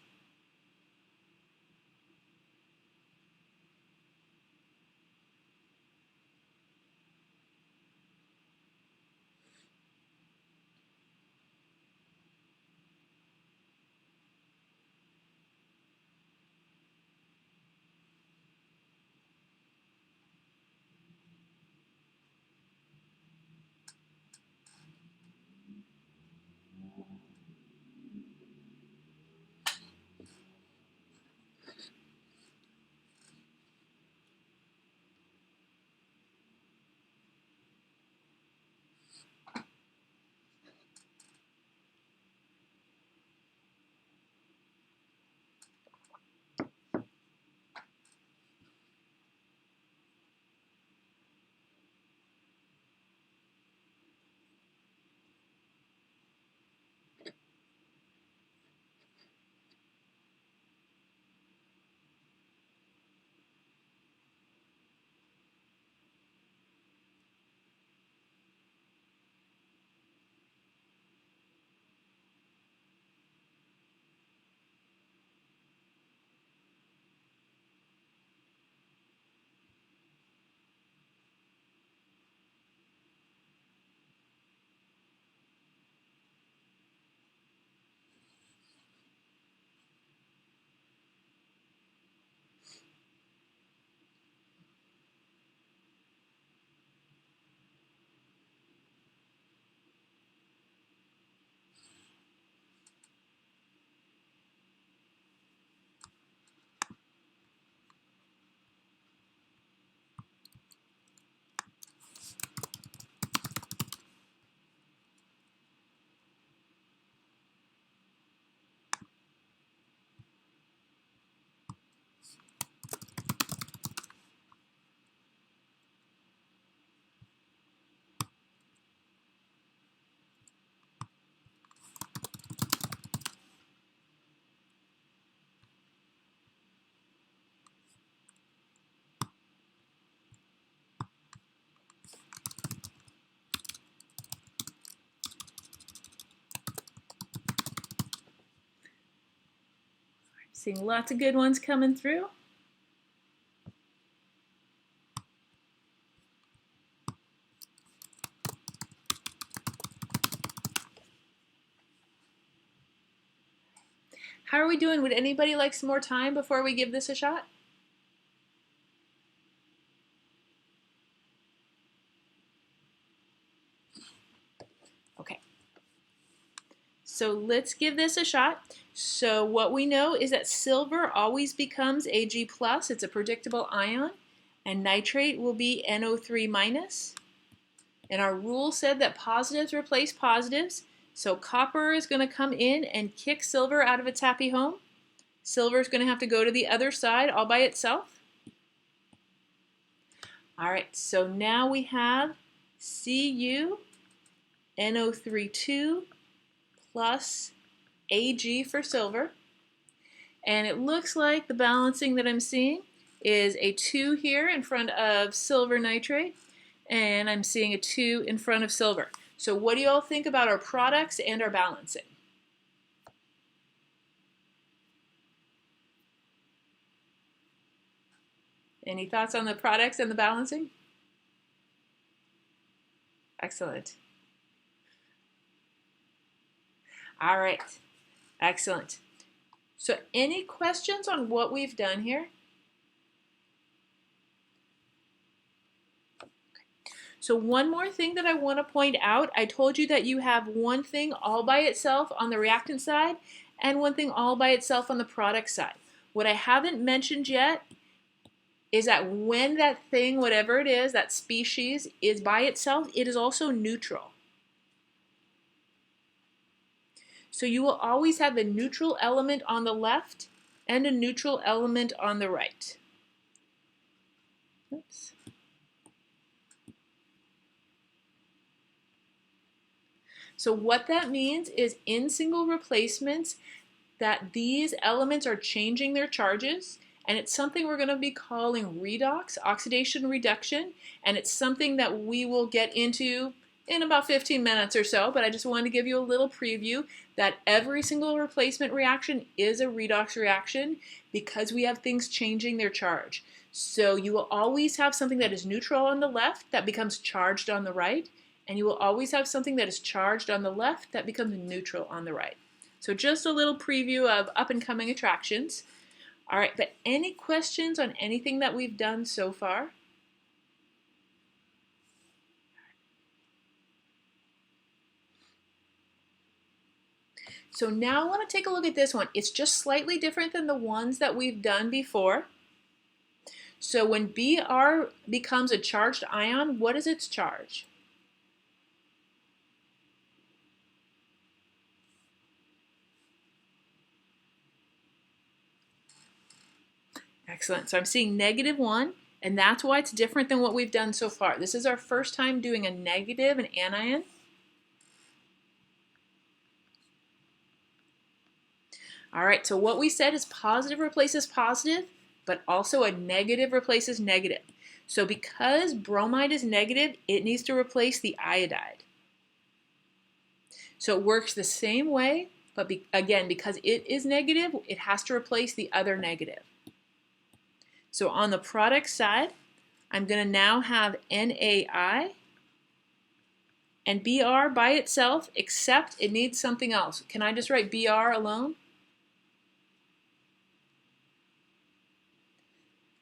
Seeing lots of good ones coming through. How are we doing? Would anybody like some more time before we give this a shot? Okay. So let's give this a shot. So what we know is that silver always becomes Ag+. It's a predictable ion. And nitrate will be NO3 minus. And our rule said that positives replace positives. So copper is going to come in and kick silver out of its happy home. Silver is going to have to go to the other side all by itself. All right, so now we have Cu NO3 plus Ag for silver. And it looks like the balancing that I'm seeing is a 2 here in front of silver nitrate, and I'm seeing a 2 in front of silver. So what do you all think about our products and our balancing? Any thoughts on the products and the balancing? Excellent. All right, excellent. So any questions on what we've done here? So one more thing that I want to point out, I told you that you have one thing all by itself on the reactant side and one thing all by itself on the product side. What I haven't mentioned yet is that when that thing, whatever it is, that species is by itself, it is also neutral. So you will always have a neutral element on the left and a neutral element on the right. Oops. So what that means is in single replacements that these elements are changing their charges, and it's something we're going to be calling redox, oxidation reduction, and it's something that we will get into in about 15 minutes or so, but I just wanted to give you a little preview that every single replacement reaction is a redox reaction because we have things changing their charge. So you will always have something that is neutral on the left that becomes charged on the right, and you will always have something that is charged on the left that becomes neutral on the right. So just a little preview of up-and-coming attractions. All right, but any questions on anything that we've done so far? So now I want to take a look at this one. It's just slightly different than the ones that we've done before. So when Br becomes a charged ion, what is its charge? Excellent. So I'm seeing -1, and that's why it's different than what we've done so far. This is our first time doing a negative, an anion. All right, so what we said is positive replaces positive, but also a negative replaces negative. So because bromide is negative, it needs to replace the iodide. So it works the same way, but again, because it is negative, it has to replace the other negative. So on the product side, I'm going to now have NaI and Br by itself, except it needs something else. Can I just write Br alone?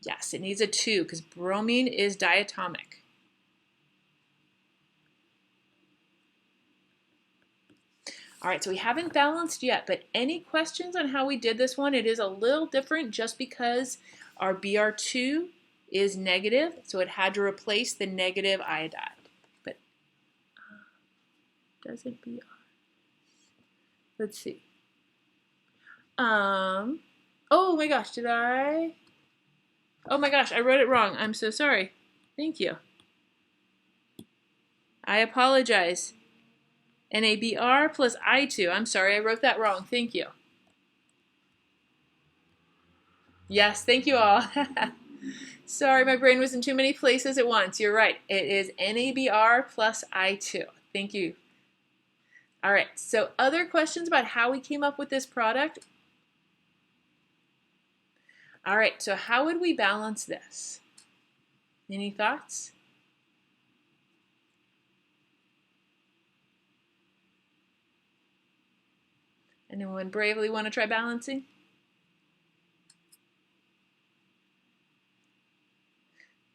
Yes, it needs a 2 because bromine is diatomic. All right, so we haven't balanced yet, but any questions on how we did this one? It is a little different just because our Br2 is negative, so it had to replace the negative iodide. But does it Br? Let's see. Oh my gosh, did I? Oh my gosh, I wrote it wrong. I'm so sorry. Thank you. I apologize. NaBr plus I2. I'm sorry, I wrote that wrong. Thank you. Yes, thank you all. Sorry, my brain was in too many places at once. You're right. It is NaBr plus I2. Thank you. All right, so other questions about how we came up with this product? All right, so how would we balance this? Any thoughts? Anyone bravely want to try balancing?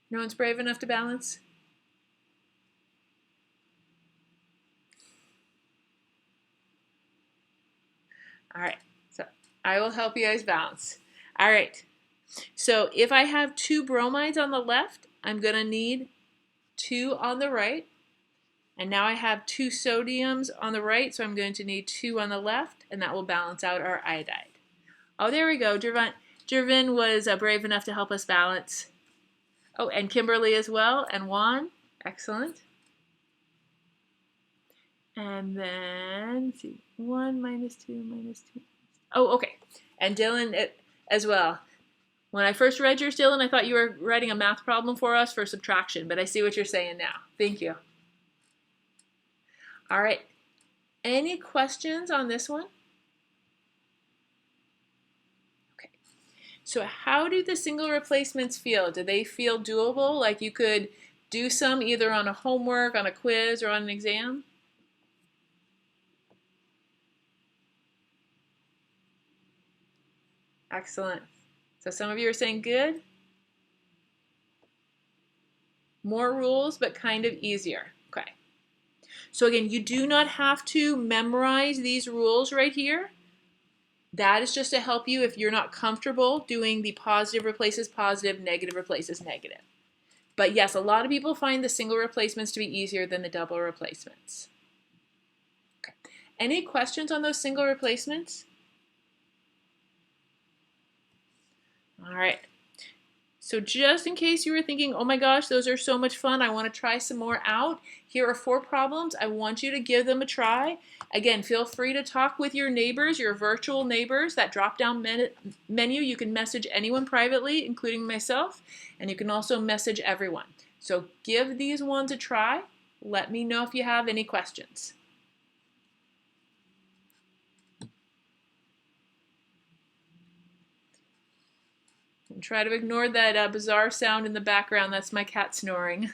No one's brave enough to balance? All right, so I will help you guys balance. All right, so if I have 2 bromides on the left, I'm going to need 2 on the right. And now I have 2 sodiums on the right, so I'm going to need 2 on the left, and that will balance out our iodide. Oh, there we go. Jervin was brave enough to help us balance. Oh, and Kimberly as well, and Juan. Excellent. And then, let's see, 1 minus 2 minus 2. Oh, okay. And Dylan as well. When I first read yours, Dylan, I thought you were writing a math problem for us for subtraction, but I see what you're saying now. Thank you. All right. Any questions on this one? Okay. So how do the single replacements feel? Do they feel doable? Like you could do some either on a homework, on a quiz, or on an exam? Excellent. So some of you are saying good. More rules, but kind of easier. Okay. So again, you do not have to memorize these rules right here. That is just to help you if you're not comfortable doing the positive replaces positive, negative replaces negative. But yes, a lot of people find the single replacements to be easier than the double replacements. Okay. Any questions on those single replacements? All right. So just in case you were thinking, oh my gosh, those are so much fun, I want to try some more out, here are 4 problems. I want you to give them a try. Again, feel free to talk with your neighbors, your virtual neighbors. That drop-down menu, you can message anyone privately, including myself, and you can also message everyone. So give these ones a try. Let me know if you have any questions. And try to ignore that bizarre sound in the background. That's my cat snoring.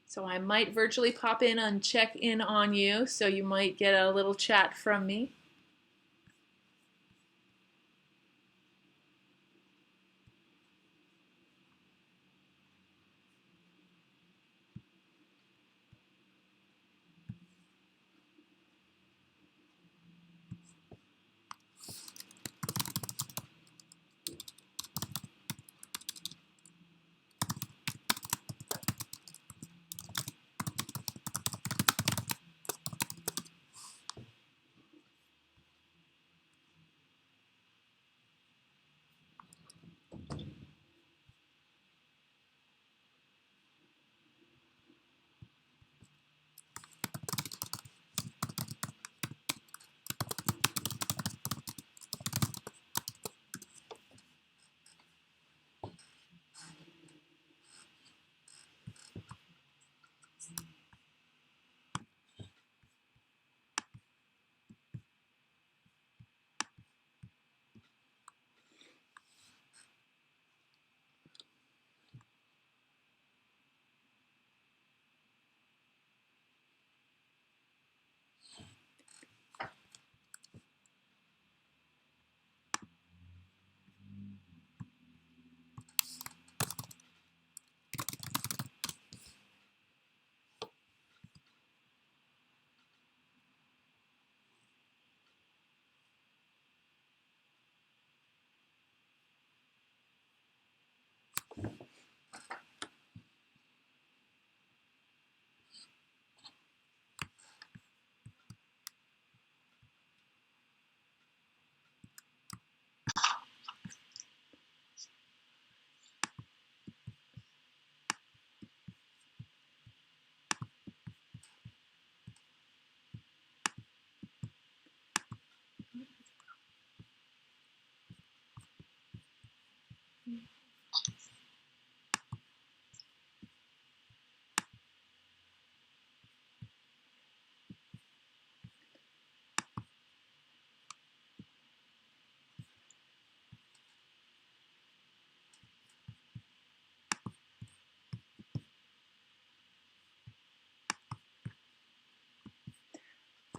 So I might virtually pop in and check in on you, so you might get a little chat from me.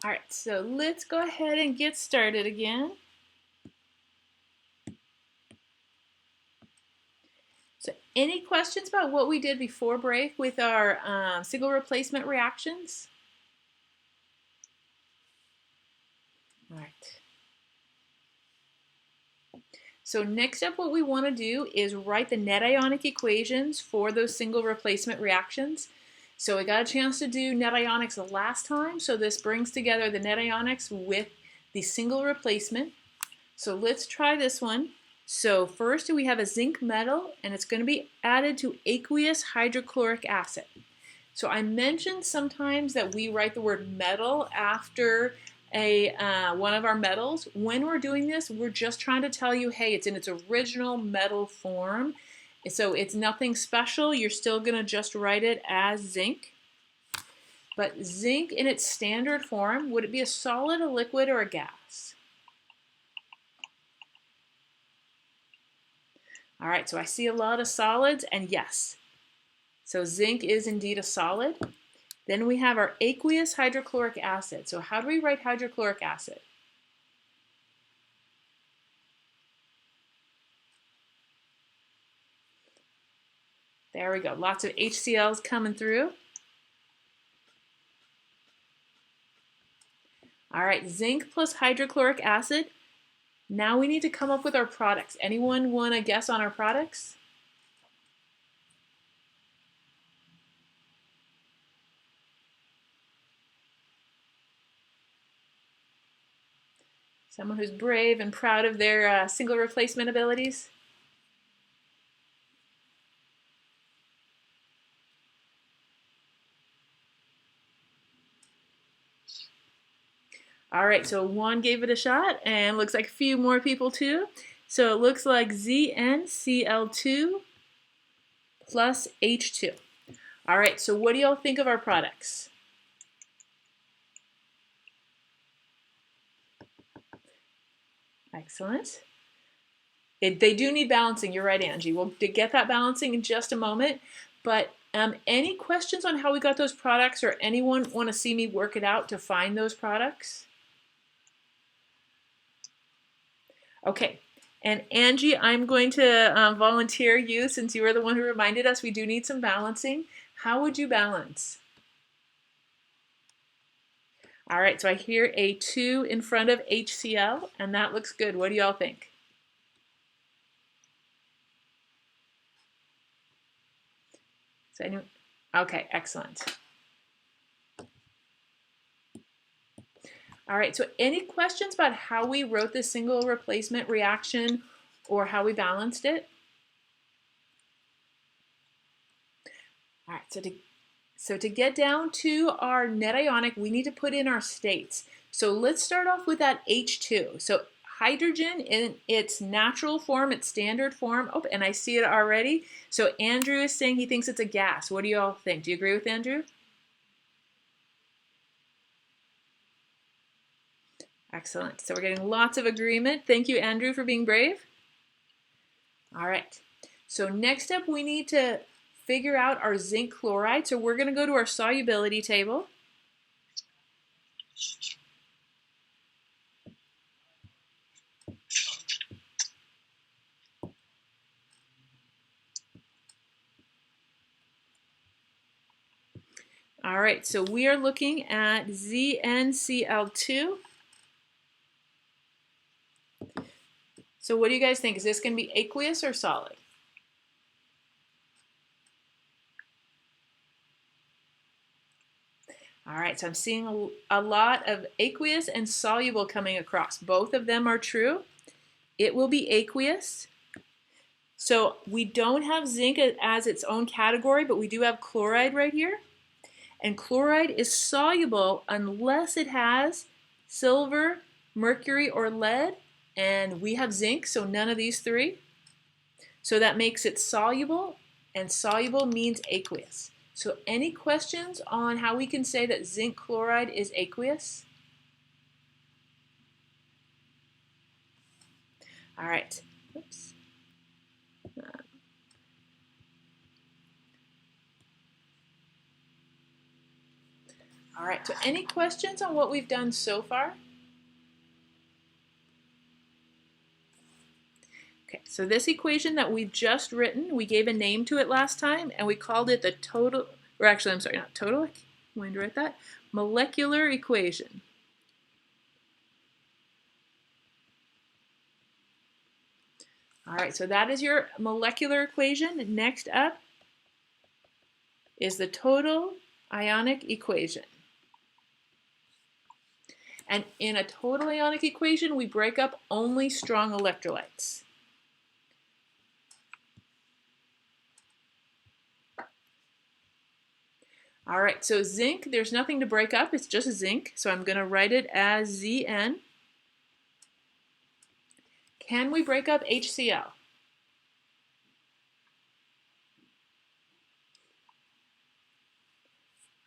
All right, so let's go ahead and get started again. So any questions about what we did before break with our single replacement reactions? All right. So next up, what we want to do is write the net ionic equations for those single replacement reactions. So we got a chance to do net ionics the last time, so this brings together the net ionics with the single replacement. So let's try this one. So first we have a zinc metal, and it's going to be added to aqueous hydrochloric acid. So I mentioned sometimes that we write the word metal after one of our metals. When we're doing this, we're just trying to tell you, hey, it's in its original metal form. So it's nothing special. You're still going to just write it as zinc. But zinc in its standard form, would it be a solid, a liquid, or a gas? All right, so I see a lot of solids, and yes. So zinc is indeed a solid. Then we have our aqueous hydrochloric acid. So how do we write hydrochloric acid? There we go. Lots of HCl's coming through. All right, zinc plus hydrochloric acid. Now we need to come up with our products. Anyone want to guess on our products? Someone who's brave and proud of their single replacement abilities? All right, so one gave it a shot, and looks like a few more people too. So it looks like ZnCl2 plus H2. All right, so what do y'all think of our products? Excellent. They do need balancing. You're right, Angie. We'll get that balancing in just a moment. But any questions on how we got those products, or anyone want to see me work it out to find those products? Okay. And Angie, I'm going to volunteer you, since you were the one who reminded us we do need some balancing. How would you balance? All right, so I hear a 2 in front of HCl, and that looks good. What do y'all think? Is anyone? Okay, excellent. All right, so any questions about how we wrote this single replacement reaction or how we balanced it? All right, so to get down to our net ionic, we need to put in our states. So let's start off with that H2. So hydrogen in its natural form, its standard form. Oh, and I see it already. So Andrew is saying he thinks it's a gas. What do you all think? Do you agree with Andrew? Excellent. So we're getting lots of agreement. Thank you, Andrew, for being brave. All right. So next up, we need to figure out our zinc chloride. So we're going to go to our solubility table. All right, so we are looking at ZnCl2. So what do you guys think? Is this going to be aqueous or solid? All right, so I'm seeing a lot of aqueous and soluble coming across. Both of them are true. It will be aqueous. So we don't have zinc as its own category, but we do have chloride right here. And chloride is soluble unless it has silver, mercury, or lead. And we have zinc, so none of these three. So that makes it soluble, and soluble means aqueous. So any questions on how we can say that zinc chloride is aqueous? All right. Oops. All right, so any questions on what we've done so far? Okay, so this equation that we've just written, we gave a name to it last time, and we called it the total, or actually, I'm sorry, not total, I'm going to write that, molecular equation. All right, so that is your molecular equation. Next up is the total ionic equation. And in a total ionic equation, we break up only strong electrolytes. All right, so zinc, there's nothing to break up. It's just zinc. So I'm going to write it as Zn. Can we break up HCl?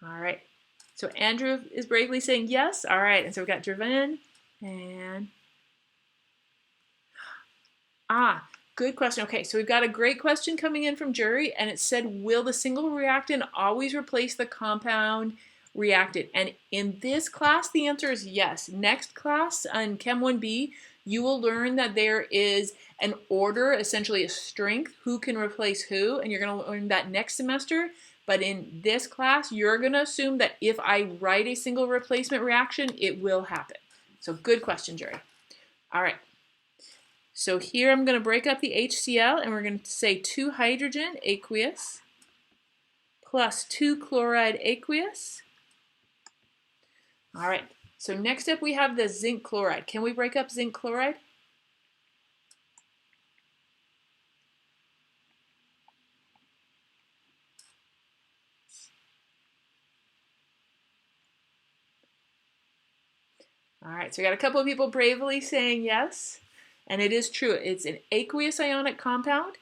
All right, so Andrew is bravely saying yes. All right, and so we've got Draven and... good question. Okay, so we've got a great question coming in from Jury, and it said, will the single reactant always replace the compound reactant? And in this class, the answer is yes. Next class on Chem 1B, you will learn that there is an order, essentially a strength, who can replace who, and you're going to learn that next semester. But in this class, you're going to assume that if I write a single replacement reaction, it will happen. So good question, Jury. All right. So here I'm going to break up the HCl, and we're going to say 2 hydrogen aqueous plus 2 chloride aqueous. All right, so next up we have the zinc chloride. Can we break up zinc chloride? All right, so we got a couple of people bravely saying yes, and it is true. It's an aqueous ionic compound,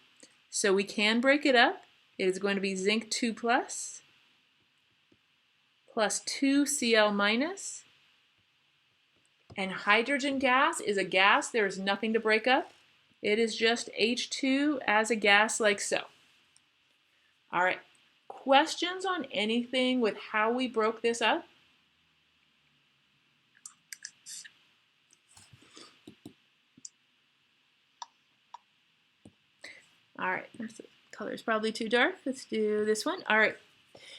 so we can break it up. It is going to be zinc 2 plus 2 Cl minus, and hydrogen gas is a gas. There is nothing to break up. It is just H2 as a gas like so. All right, questions on anything with how we broke this up? All right, the color is probably too dark. Let's do this one. All right,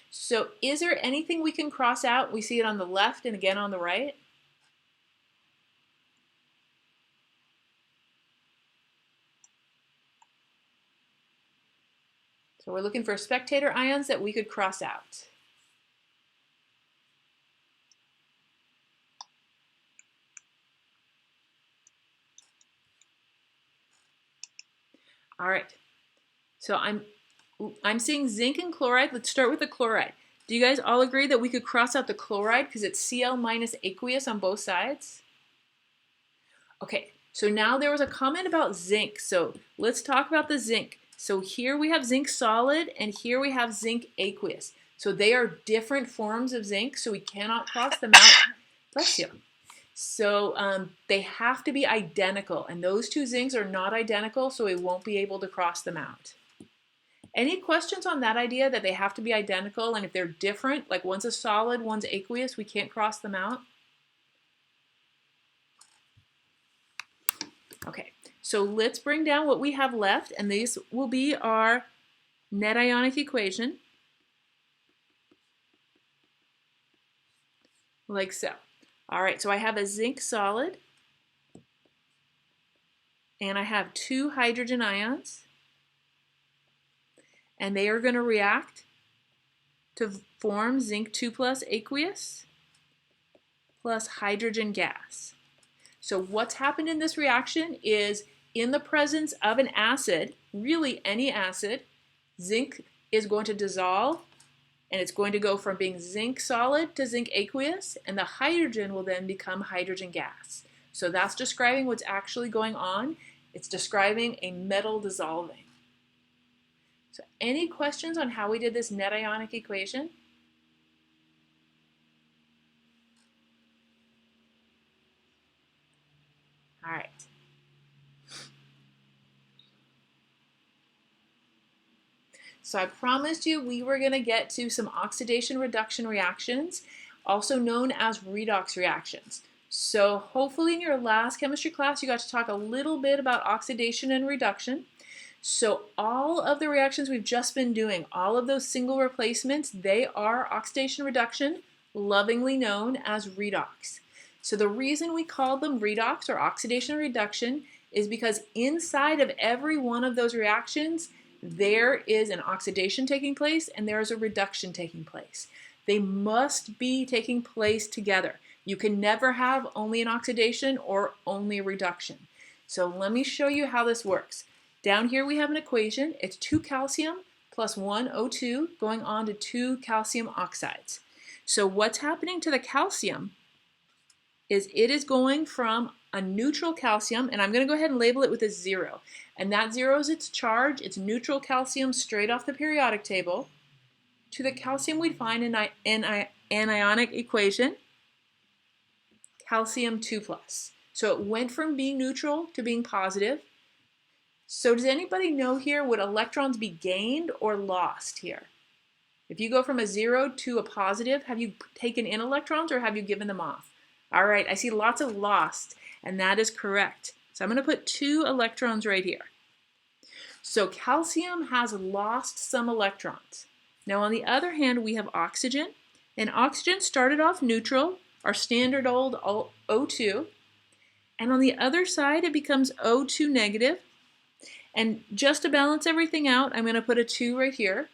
so is there anything we can cross out? We see it on the left and again on the right. So we're looking for spectator ions that we could cross out. All right, so I'm seeing zinc and chloride. Let's start with the chloride. Do you guys all agree that we could cross out the chloride because it's Cl minus aqueous on both sides? Okay, so now there was a comment about zinc. So let's talk about the zinc. So here we have zinc solid and here we have zinc aqueous. So they are different forms of zinc, so we cannot cross them out. Bless you. So they have to be identical, and those two zincs are not identical, so we won't be able to cross them out. Any questions on that idea that they have to be identical, and if they're different, like one's a solid, one's aqueous, we can't cross them out? Okay, so let's bring down what we have left, and these will be our net ionic equation, like so. All right, so I have a zinc solid, and I have 2 hydrogen ions, and they are going to react to form zinc 2 plus aqueous plus hydrogen gas. So what's happened in this reaction is in the presence of an acid, really any acid, zinc is going to dissolve, and it's going to go from being zinc solid to zinc aqueous, and the hydrogen will then become hydrogen gas. So that's describing what's actually going on. It's describing a metal dissolving. So any questions on how we did this net ionic equation? All right. So I promised you we were going to get to some oxidation reduction reactions. also known as redox reactions. So hopefully in your last chemistry class you got to talk a little bit about oxidation and reduction. So all of the reactions we've just been doing, all of those single replacements, they are oxidation reduction, lovingly known as redox. So the reason we call them redox or oxidation reduction is because inside of every one of those reactions, there is an oxidation taking place and there is a reduction taking place. They must be taking place together. You can never have only an oxidation or only a reduction. So let me show you how this works. Down here we have an equation. It's 2 calcium plus 1 O2 going on to 2 calcium oxides. So what's happening to the calcium is it is going from a neutral calcium, and I'm going to go ahead and label it with a 0. And that 0 is its charge. It's neutral calcium straight off the periodic table to the calcium we'd find in an ionic equation, calcium 2+. So it went from being neutral to being positive. So does anybody know here, would electrons be gained or lost here? If you go from a 0 to a positive, have you taken in electrons or have you given them off? All right, I see lots of lost, and that is correct. So I'm going to put 2 electrons right here. So calcium has lost some electrons. Now on the other hand, we have oxygen, and oxygen started off neutral, our standard old O2, and on the other side it becomes O2 negative, and just to balance everything out, I'm going to put a 2 right here.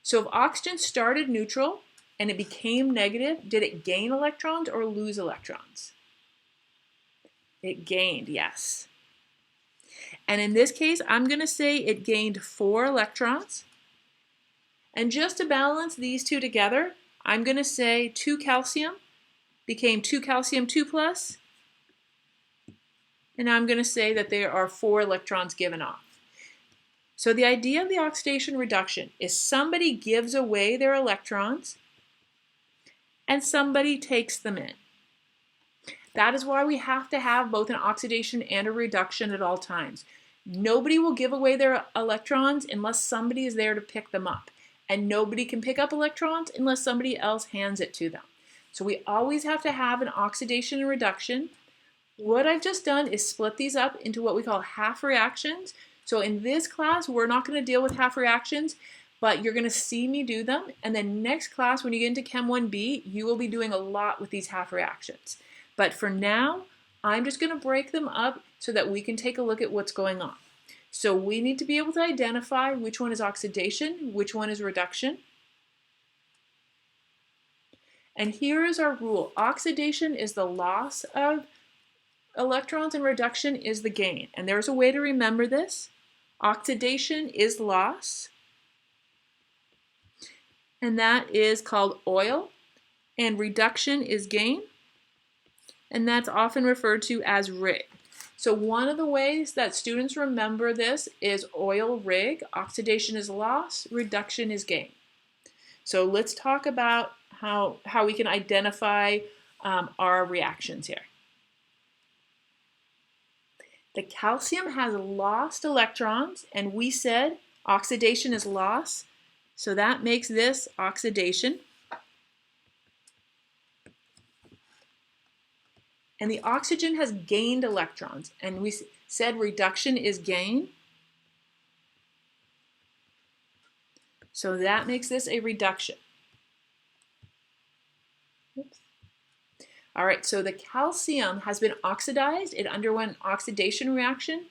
So if oxygen started neutral and it became negative, did it gain electrons or lose electrons? It gained, yes. And in this case, I'm going to say it gained 4 electrons. And just to balance these two together, I'm going to say 2 calcium became 2 calcium 2+. And now I'm going to say that there are 4 electrons given off. So the idea of the oxidation reduction is somebody gives away their electrons and somebody takes them in. That is why we have to have both an oxidation and a reduction at all times. Nobody will give away their electrons unless somebody is there to pick them up. And nobody can pick up electrons unless somebody else hands it to them. So we always have to have an oxidation and reduction. What I've just done is split these up into what we call half reactions. So in this class, we're not going to deal with half reactions, but you're going to see me do them. And then next class, when you get into Chem 1B, you will be doing a lot with these half reactions. But for now, I'm just going to break them up so that we can take a look at what's going on. So we need to be able to identify which one is oxidation, which one is reduction. And here is our rule. Oxidation is the loss of electrons and reduction is the gain. And there's a way to remember this. Oxidation is loss, and that is called oil, and reduction is gain, and that's often referred to as Rig. So one of the ways that students remember this is oil rig. Oxidation is loss, reduction is gain. So let's talk about how we can identify our reactions here. The calcium has lost electrons, and we said oxidation is loss, so that makes this oxidation. And the oxygen has gained electrons, and we said reduction is gain. So that makes this a reduction. Oops. All right, so the calcium has been oxidized. It underwent an oxidation reaction,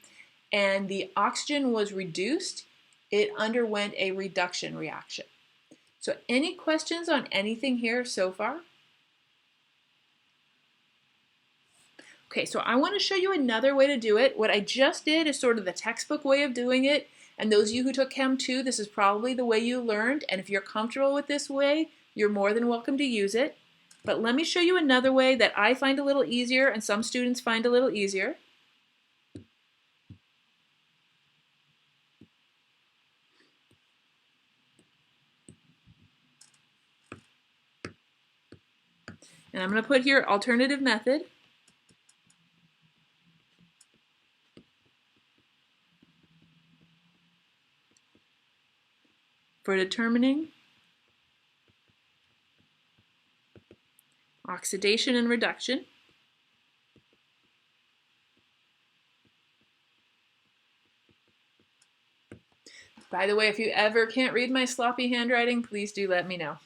and the oxygen was reduced. It underwent a reduction reaction. So any questions on anything here so far? Okay, so I want to show you another way to do it. What I just did is sort of the textbook way of doing it, and those of you who took Chem 2, this is probably the way you learned, and if you're comfortable with this way, you're more than welcome to use it. But let me show you another way that I find a little easier and some students find a little easier. And I'm going to put here alternative method. For determining oxidation and reduction. By the way, if you ever can't read my sloppy handwriting, please do let me know.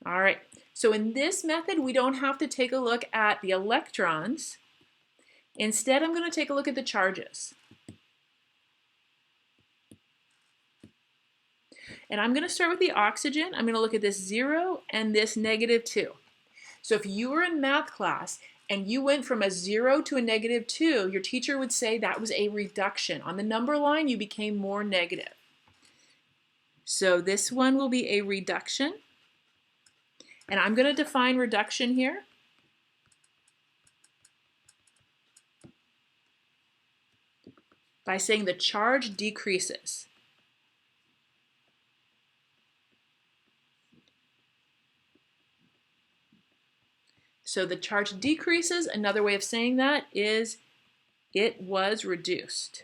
All right, so in this method, we don't have to take a look at the electrons. Instead, I'm going to take a look at the charges. And I'm going to start with the oxygen. I'm going to look at this 0 and this -2. So if you were in math class and you went from a 0 to a -2, your teacher would say that was a reduction. On the number line, you became more negative. So this one will be a reduction. And I'm going to define reduction here. By saying the charge decreases. So the charge decreases, another way of saying that is it was reduced.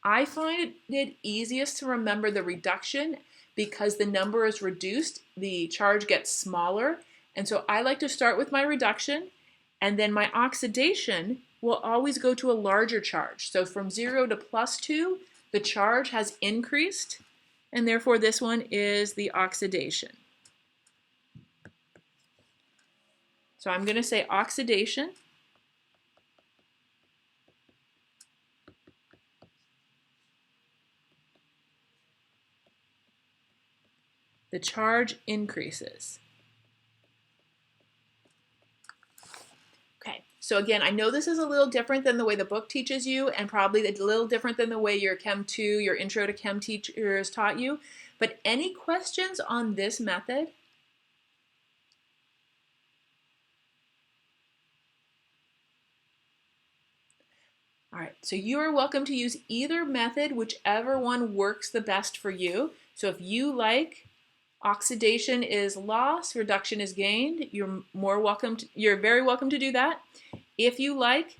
I find it easiest to remember the reduction because the number is reduced, the charge gets smaller, and so I like to start with my reduction, and then my oxidation will always go to a larger charge. So from 0 to +2, the charge has increased, and therefore this one is the oxidation. So I'm going to say oxidation. The charge increases. Okay, so again, I know this is a little different than the way the book teaches you and probably a little different than the way your Chem 2, your Intro to Chem teachers taught you, but any questions on this method? All right, so you are welcome to use either method, whichever one works the best for you. So if you like oxidation is loss, reduction is gained, you're very welcome to do that. If you like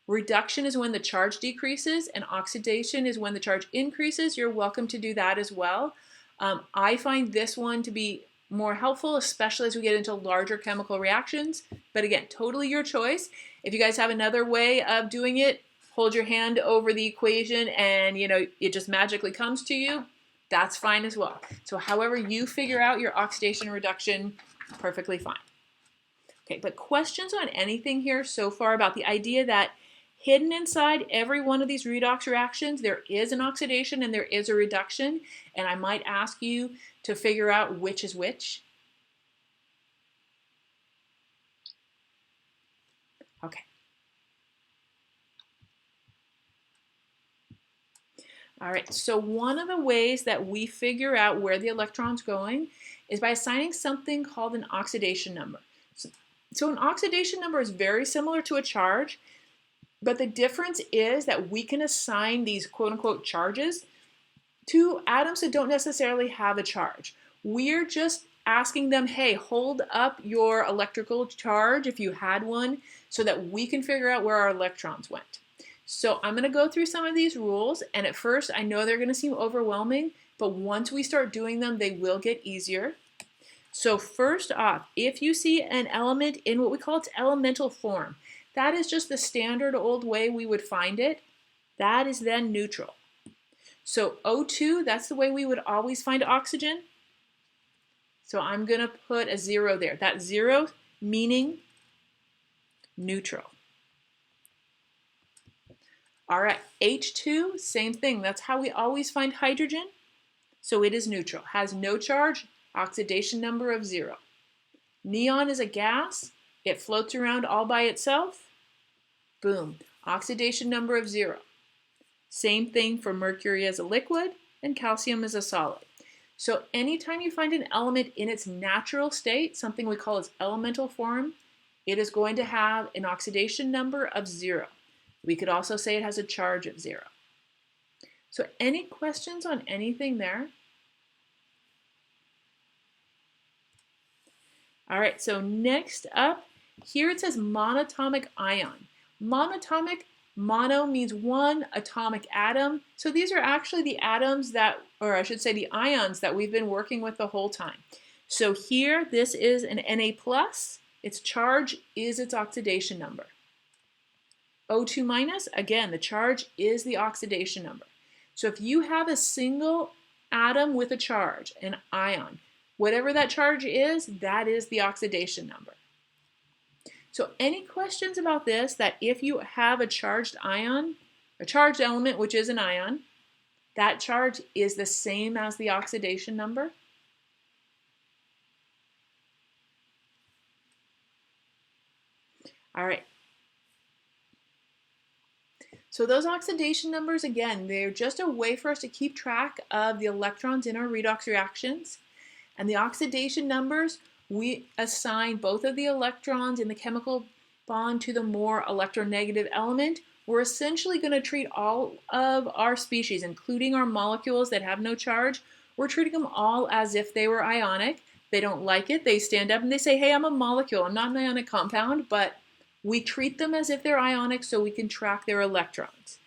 reduction is when the charge decreases and oxidation is when the charge increases, you're welcome to do that as well. I find this one to be more helpful, especially as we get into larger chemical reactions. But again, totally your choice. If you guys have another way of doing it, hold your hand over the equation and it just magically comes to you, that's fine as well. So however you figure out your oxidation reduction, perfectly fine. Okay, but questions on anything here so far about the idea that hidden inside every one of these redox reactions, there is an oxidation and there is a reduction, and I might ask you to figure out which is which. Okay. All right, so one of the ways that we figure out where the electron's going is by assigning something called an oxidation number. So an oxidation number is very similar to a charge, but the difference is that we can assign these quote-unquote charges to atoms that don't necessarily have a charge. We're just asking them, hey, hold up your electrical charge if you had one so that we can figure out where our electrons went. So I'm going to go through some of these rules, and at first I know they're going to seem overwhelming, but once we start doing them, they will get easier. So first off, if you see an element in what we call its elemental form, that is just the standard old way we would find it. That is then neutral. So O2, that's the way we would always find oxygen. So I'm going to put a 0 there. That 0 meaning neutral. All right, H2, same thing. That's how we always find hydrogen. So it is neutral, has no charge, oxidation number of 0. Neon is a gas. It floats around all by itself. Boom, oxidation number of 0. Same thing for mercury as a liquid and calcium as a solid. So anytime you find an element in its natural state, something we call its elemental form, it is going to have an oxidation number of 0. We could also say it has a charge of 0. So any questions on anything there? All right, so next up, here it says monatomic ion. Monatomic Mono means one atomic atom. So these are actually the atoms that, or I should say the ions that we've been working with the whole time. So here, this is an Na+. Its charge is its oxidation number. O2-, again, the charge is the oxidation number. So if you have a single atom with a charge, an ion, whatever that charge is, that is the oxidation number. So any questions about this, that if you have a charged ion, a charged element, which is an ion, that charge is the same as the oxidation number? All right. So those oxidation numbers, again, they're just a way for us to keep track of the electrons in our redox reactions. And the oxidation numbers, we assign both of the electrons in the chemical bond to the more electronegative element. We're essentially going to treat all of our species, including our molecules that have no charge, we're treating them all as if they were ionic. They don't like it. They stand up and they say, hey, I'm a molecule. I'm not an ionic compound, but we treat them as if they're ionic so we can track their electrons.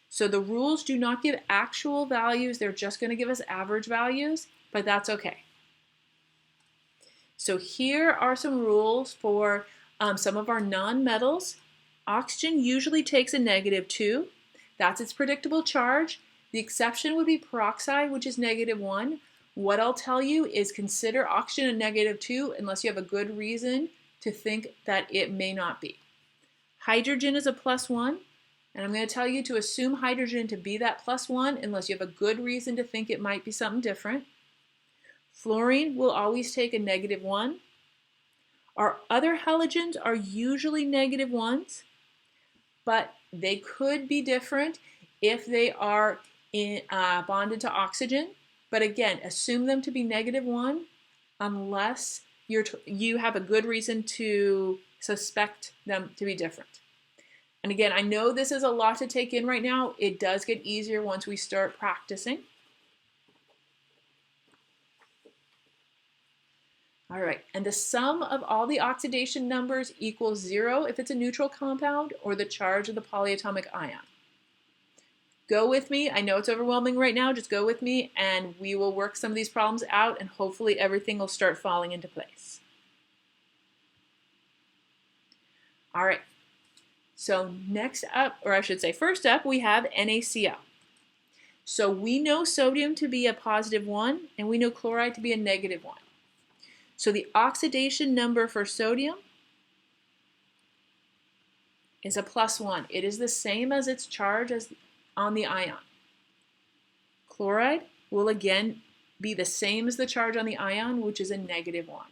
So the rules do not give actual values. They're just going to give us average values, but that's okay. So here are some rules for some of our non-metals. Oxygen usually takes a -2. That's its predictable charge. The exception would be peroxide, which is -1. What I'll tell you is consider oxygen a -2 unless you have a good reason to think that it may not be. Hydrogen is a +1, and I'm going to tell you to assume hydrogen to be that +1 unless you have a good reason to think it might be something different. Fluorine will always take a -1. Our other halogens are usually -1s, but they could be different if they are bonded to oxygen. But again, assume them to be -1 unless you have a good reason to suspect them to be different. And again, I know this is a lot to take in right now. It does get easier once we start practicing. All right, and the sum of all the oxidation numbers equals 0 if it's a neutral compound or the charge of the polyatomic ion. Go with me. I know it's overwhelming right now. Just go with me and we will work some of these problems out and hopefully everything will start falling into place. All right, so next up, or I should say first up, we have NaCl. So we know sodium to be a +1 and we know chloride to be a -1. So the oxidation number for sodium is a +1. It is the same as its charge as on the ion. Chloride will again be the same as the charge on the ion, which is a -1.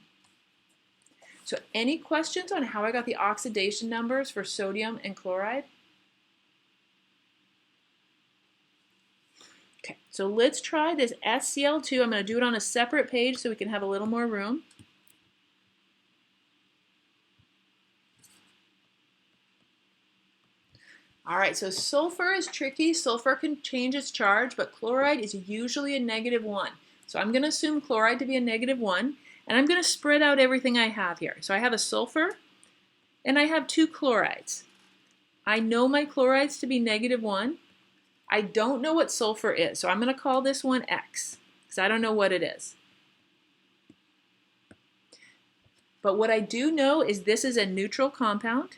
So any questions on how I got the oxidation numbers for sodium and chloride? Okay, so let's try this SCl2. I'm going to do it on a separate page so we can have a little more room. All right, so sulfur is tricky. Sulfur can change its charge, but chloride is usually a -1. So I'm going to assume chloride to be a -1, and I'm going to spread out everything I have here. So I have a sulfur, and I have 2 chlorides. I know my chlorides to be -1. I don't know what sulfur is, so I'm going to call this one X, because I don't know what it is. But what I do know is this is a neutral compound.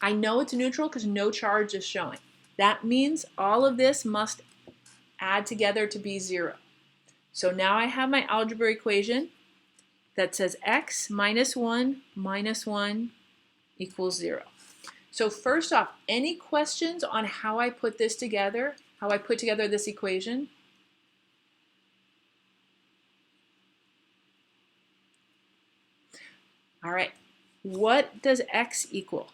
I know it's neutral because no charge is showing. That means all of this must add together to be 0. So now I have my algebra equation that says x minus 1 minus 1 equals 0. So first off, any questions on how I put this together, how I put together this equation? All right, what does x equal?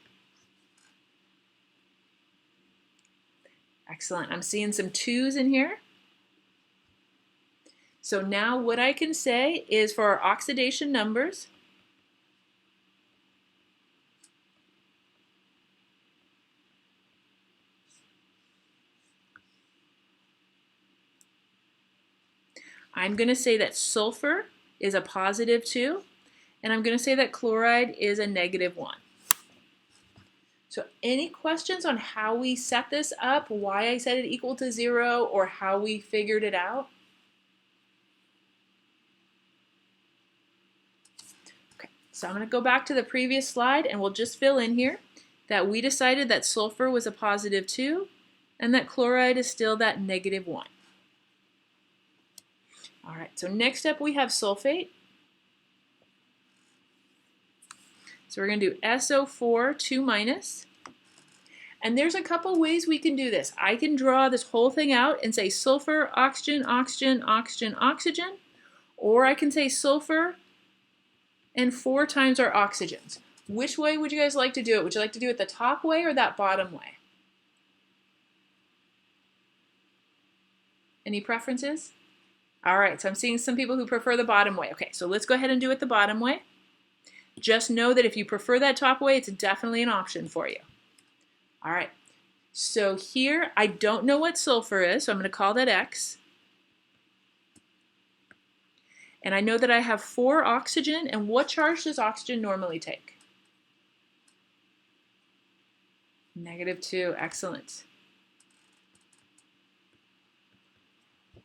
Excellent. I'm seeing some 2's in here. So now what I can say is for our oxidation numbers, I'm going to say that sulfur is a +2 and I'm going to say that chloride is a -1. So any questions on how we set this up, why I set it equal to 0, or how we figured it out? Okay, so I'm going to go back to the previous slide and we'll just fill in here that we decided that sulfur was a +2 and that chloride is still that -1. All right, so next up we have sulfate. So we're going to do SO4 2-. And there's a couple ways we can do this. I can draw this whole thing out and say sulfur, oxygen, oxygen, oxygen, oxygen. Or I can say sulfur and 4 times our oxygens. Which way would you guys like to do it? Would you like to do it the top way or that bottom way? Any preferences? All right, so I'm seeing some people who prefer the bottom way. Okay, so let's go ahead and do it the bottom way. Just know that if you prefer that top way, it's definitely an option for you. All right, so here I don't know what sulfur is, so I'm going to call that X. And I know that I have 4 oxygen, and what charge does oxygen normally take? -2, excellent.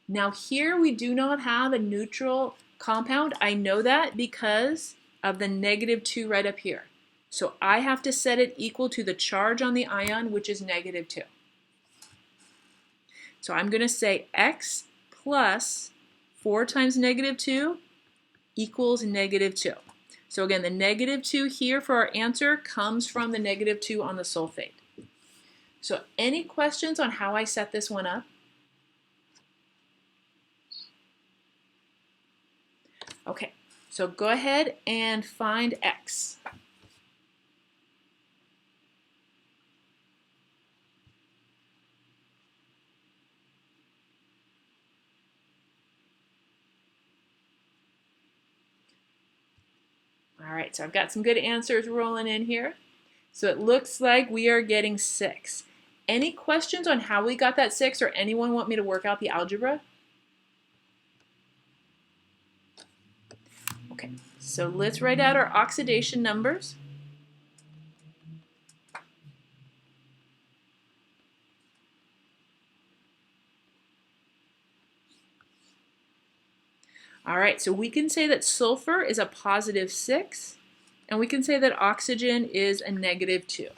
Now here we do not have a neutral compound. I know that because of the -2 right up here. So I have to set it equal to the charge on the ion, which is -2. So I'm going to say X plus 4 times -2 equals -2. So again, the -2 here for our answer comes from the -2 on the sulfate. So any questions on how I set this one up? Okay, so go ahead and find X. All right, so I've got some good answers rolling in here. So it looks like we are getting 6. Any questions on how we got that 6, or anyone want me to work out the algebra? Okay, so let's write out our oxidation numbers. All right, so we can say that sulfur is a +6, and we can say that oxygen is a -2.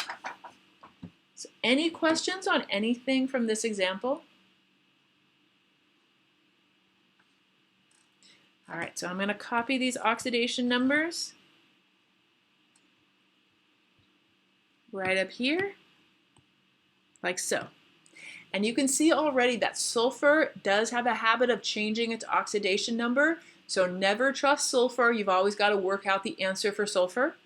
So any questions on anything from this example? All right, so I'm going to copy these oxidation numbers right up here, like so. And you can see already that sulfur does have a habit of changing its oxidation number, so never trust sulfur. You've always got to work out the answer for sulfur.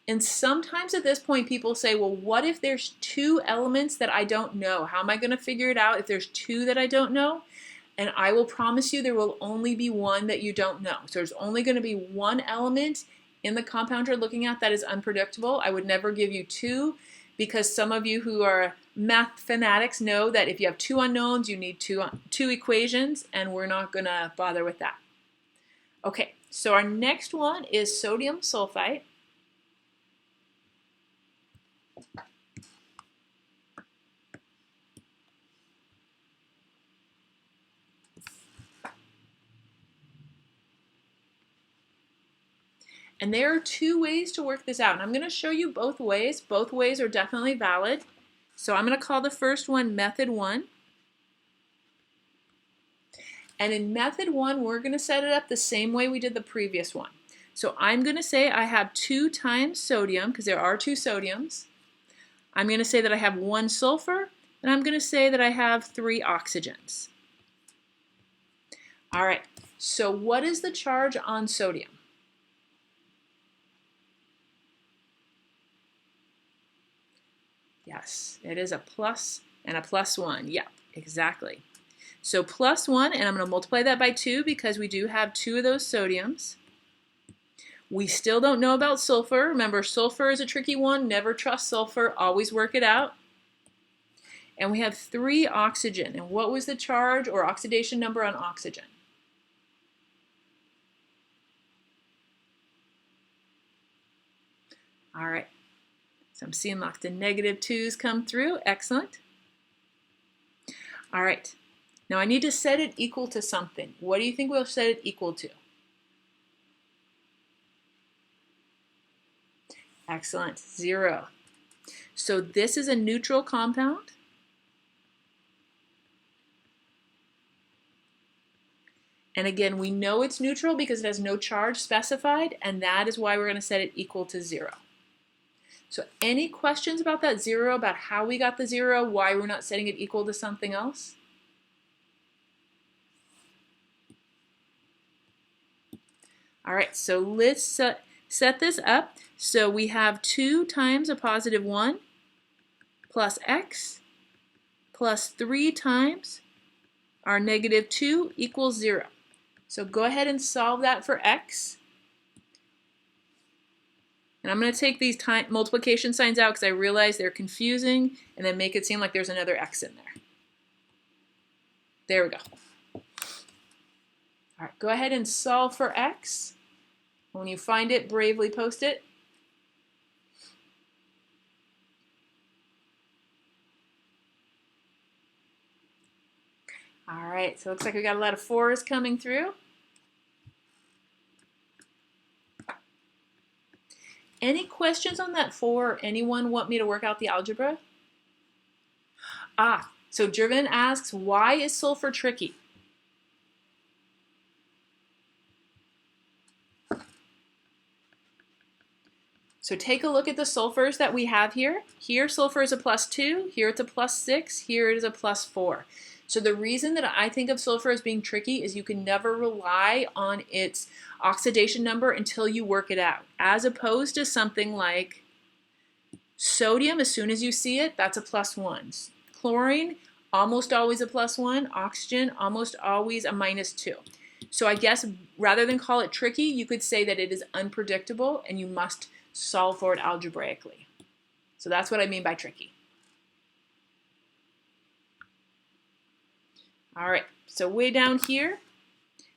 And sometimes at this point people say, well, what if there's 2 elements that I don't know? How am I going to figure it out if there's 2 that I don't know? And I will promise you there will only be 1 that you don't know. So there's only going to be 1 element in the compound you're looking at that is unpredictable. I would never give you 2, because some of you who are math fanatics know that if you have 2 unknowns, you need two equations, and we're not going to bother with that. Okay, so our next one is sodium sulfite. And there are 2 ways to work this out. And I'm going to show you both ways. Both ways are definitely valid. So I'm going to call the first one method 1. And in method 1, we're going to set it up the same way we did the previous one. So I'm going to say I have 2 times sodium, because there are 2 sodiums. I'm going to say that I have 1 sulfur, and I'm going to say that I have 3 oxygens. All right, so what is the charge on sodium? Yes, it is a plus and a +1. Yep, exactly. So +1, and I'm going to multiply that by 2 because we do have 2 of those sodiums. We still don't know about sulfur. Remember, sulfur is a tricky one. Never trust sulfur. Always work it out. And we have 3 oxygen. And what was the charge or oxidation number on oxygen? All right, so I'm seeing lots of negative 2's come through. Excellent. All right, now I need to set it equal to something. What do you think we'll set it equal to? Excellent, 0. So this is a neutral compound. And again, we know it's neutral because it has no charge specified, and that is why we're going to set it equal to 0. So any questions about that 0, about how we got the 0, why we're not setting it equal to something else? All right, so let's set this up. So we have 2 times a positive 1 plus x plus 3 times our negative 2 equals 0. So go ahead and solve that for x. And I'm going to take these multiplication signs out because I realize they're confusing, and then make it seem like there's another x in there. There we go. All right, go ahead and solve for x. When you find it, bravely post it. All right, so it looks like we got a lot of 4's coming through. Any questions on that 4? Or anyone want me to work out the algebra? So Jervin asks, why is sulfur tricky? So take a look at the sulfurs that we have here. Here sulfur is a +2, here it's a +6, here it is a +4. So the reason that I think of sulfur as being tricky is you can never rely on its oxidation number until you work it out, as opposed to something like sodium. As soon as you see it, that's a +1. Chlorine, almost always a +1. Oxygen, almost always a -2. So I guess rather than call it tricky, you could say that it is unpredictable and you must solve for it algebraically. So that's what I mean by tricky. All right, so way down here,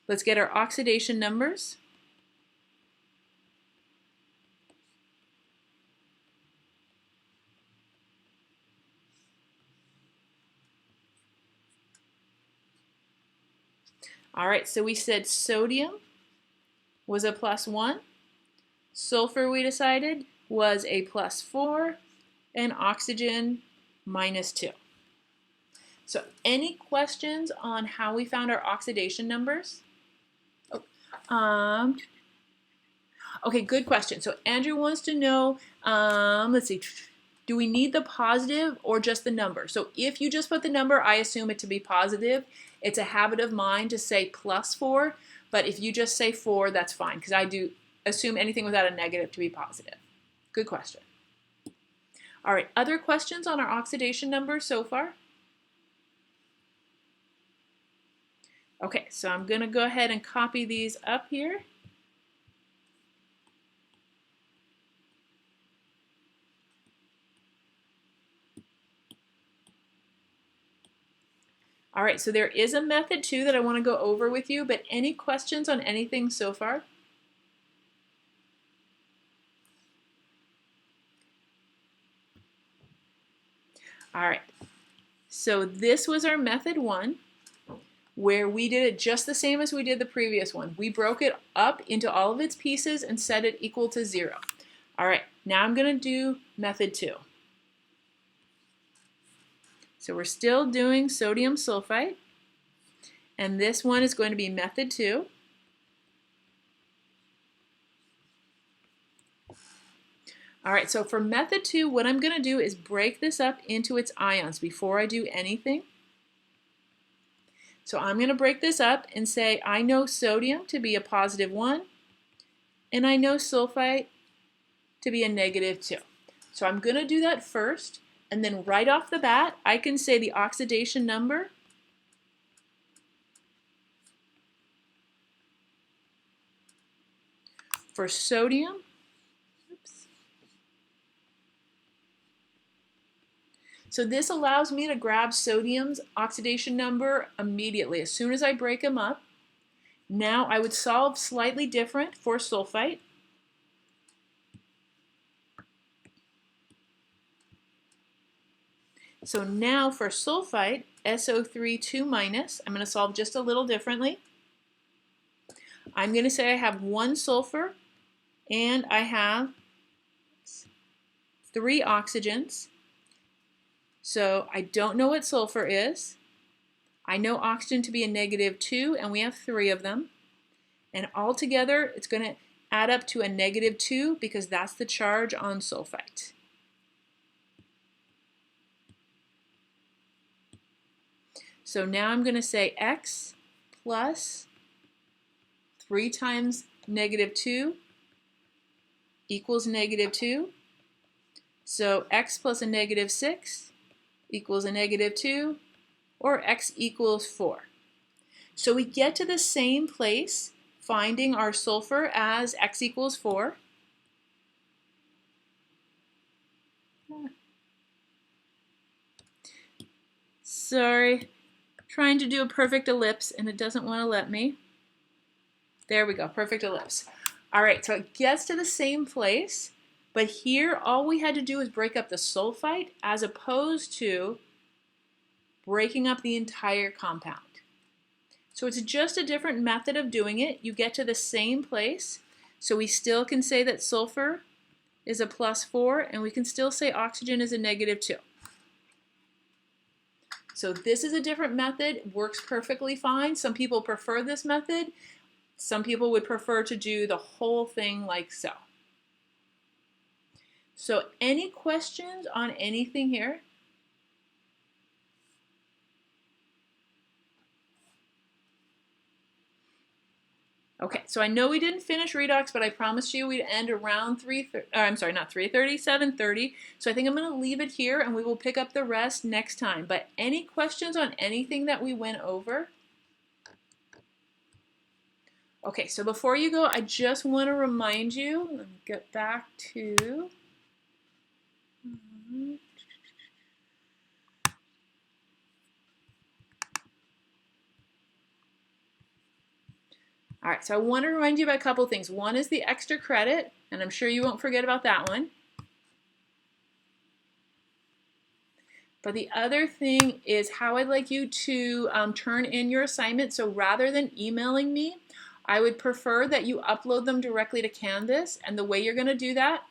let's get our oxidation numbers. All right, so we said sodium was a +1. Sulfur, we decided, was a +4, and oxygen -2. So any questions on how we found our oxidation numbers? Okay, good question. So Andrew wants to know, let's see, do we need the positive or just the number? So if you just put the number, I assume it to be positive. It's a habit of mine to say +4, but if you just say 4, that's fine, because I do assume anything without a negative to be positive. Good question. All right, other questions on our oxidation numbers so far? Okay, so I'm going to go ahead and copy these up here. All right, so there is a method too that I want to go over with you, but any questions on anything so far? All right, so this was our method 1, where we did it just the same as we did the previous one. We broke it up into all of its pieces and set it equal to 0. All right, now I'm going to do method 2. So we're still doing sodium sulfite, and this one is going to be method 2. All right, so for method 2, what I'm going to do is break this up into its ions before I do anything. So I'm going to break this up and say I know sodium to be a +1, and I know sulfite to be a -2. So I'm going to do that first, and then right off the bat, I can say the oxidation number for sodium. So this allows me to grab sodium's oxidation number immediately as soon as I break them up. Now I would solve slightly different for sulfite. So now for sulfite, SO3 2 minus, I'm going to solve just a little differently. I'm going to say I have 1 sulfur and I have 3 oxygens. So I don't know what sulfur is. I know oxygen to be a -2, and we have 3 of them. And altogether, it's going to add up to a -2 because that's the charge on sulfite. So now I'm going to say X plus 3 times -2 equals -2. So X plus a -6 equals a -2, or X equals 4. So we get to the same place finding our sulfur as X equals 4. Sorry, trying to do a perfect ellipse and it doesn't want to let me. There we go, perfect ellipse. All right, so it gets to the same place, but here all we had to do is break up the sulfite as opposed to breaking up the entire compound. So it's just a different method of doing it. You get to the same place, so we still can say that sulfur is a +4, and we can still say oxygen is a -2. So this is a different method, works perfectly fine. Some people prefer this method. Some people would prefer to do the whole thing like so. So any questions on anything here? Okay, so I know we didn't finish redox, but I promised you we'd end around 7:30. So I think I'm going to leave it here and we will pick up the rest next time. But any questions on anything that we went over? Okay, so before you go, I just want to remind you, let me get back to... All right, so I want to remind you about a couple of things. One is the extra credit, and I'm sure you won't forget about that one. But the other thing is how I'd like you to turn in your assignment. So rather than emailing me, I would prefer that you upload them directly to Canvas. And the way you're going to do that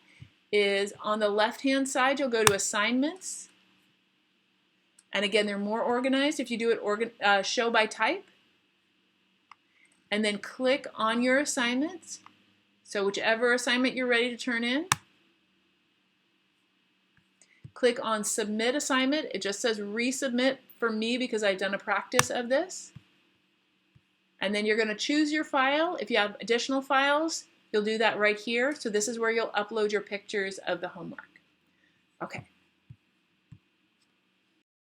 is on the left-hand side, you'll go to Assignments. And again, they're more organized if you do it show by type. And then click on your assignments. So whichever assignment you're ready to turn in. Click on Submit Assignment. It just says Resubmit for me because I've done a practice of this. And then you're going to choose your file. If you have additional files, you'll do that right here. So this is where you'll upload your pictures of the homework. Okay.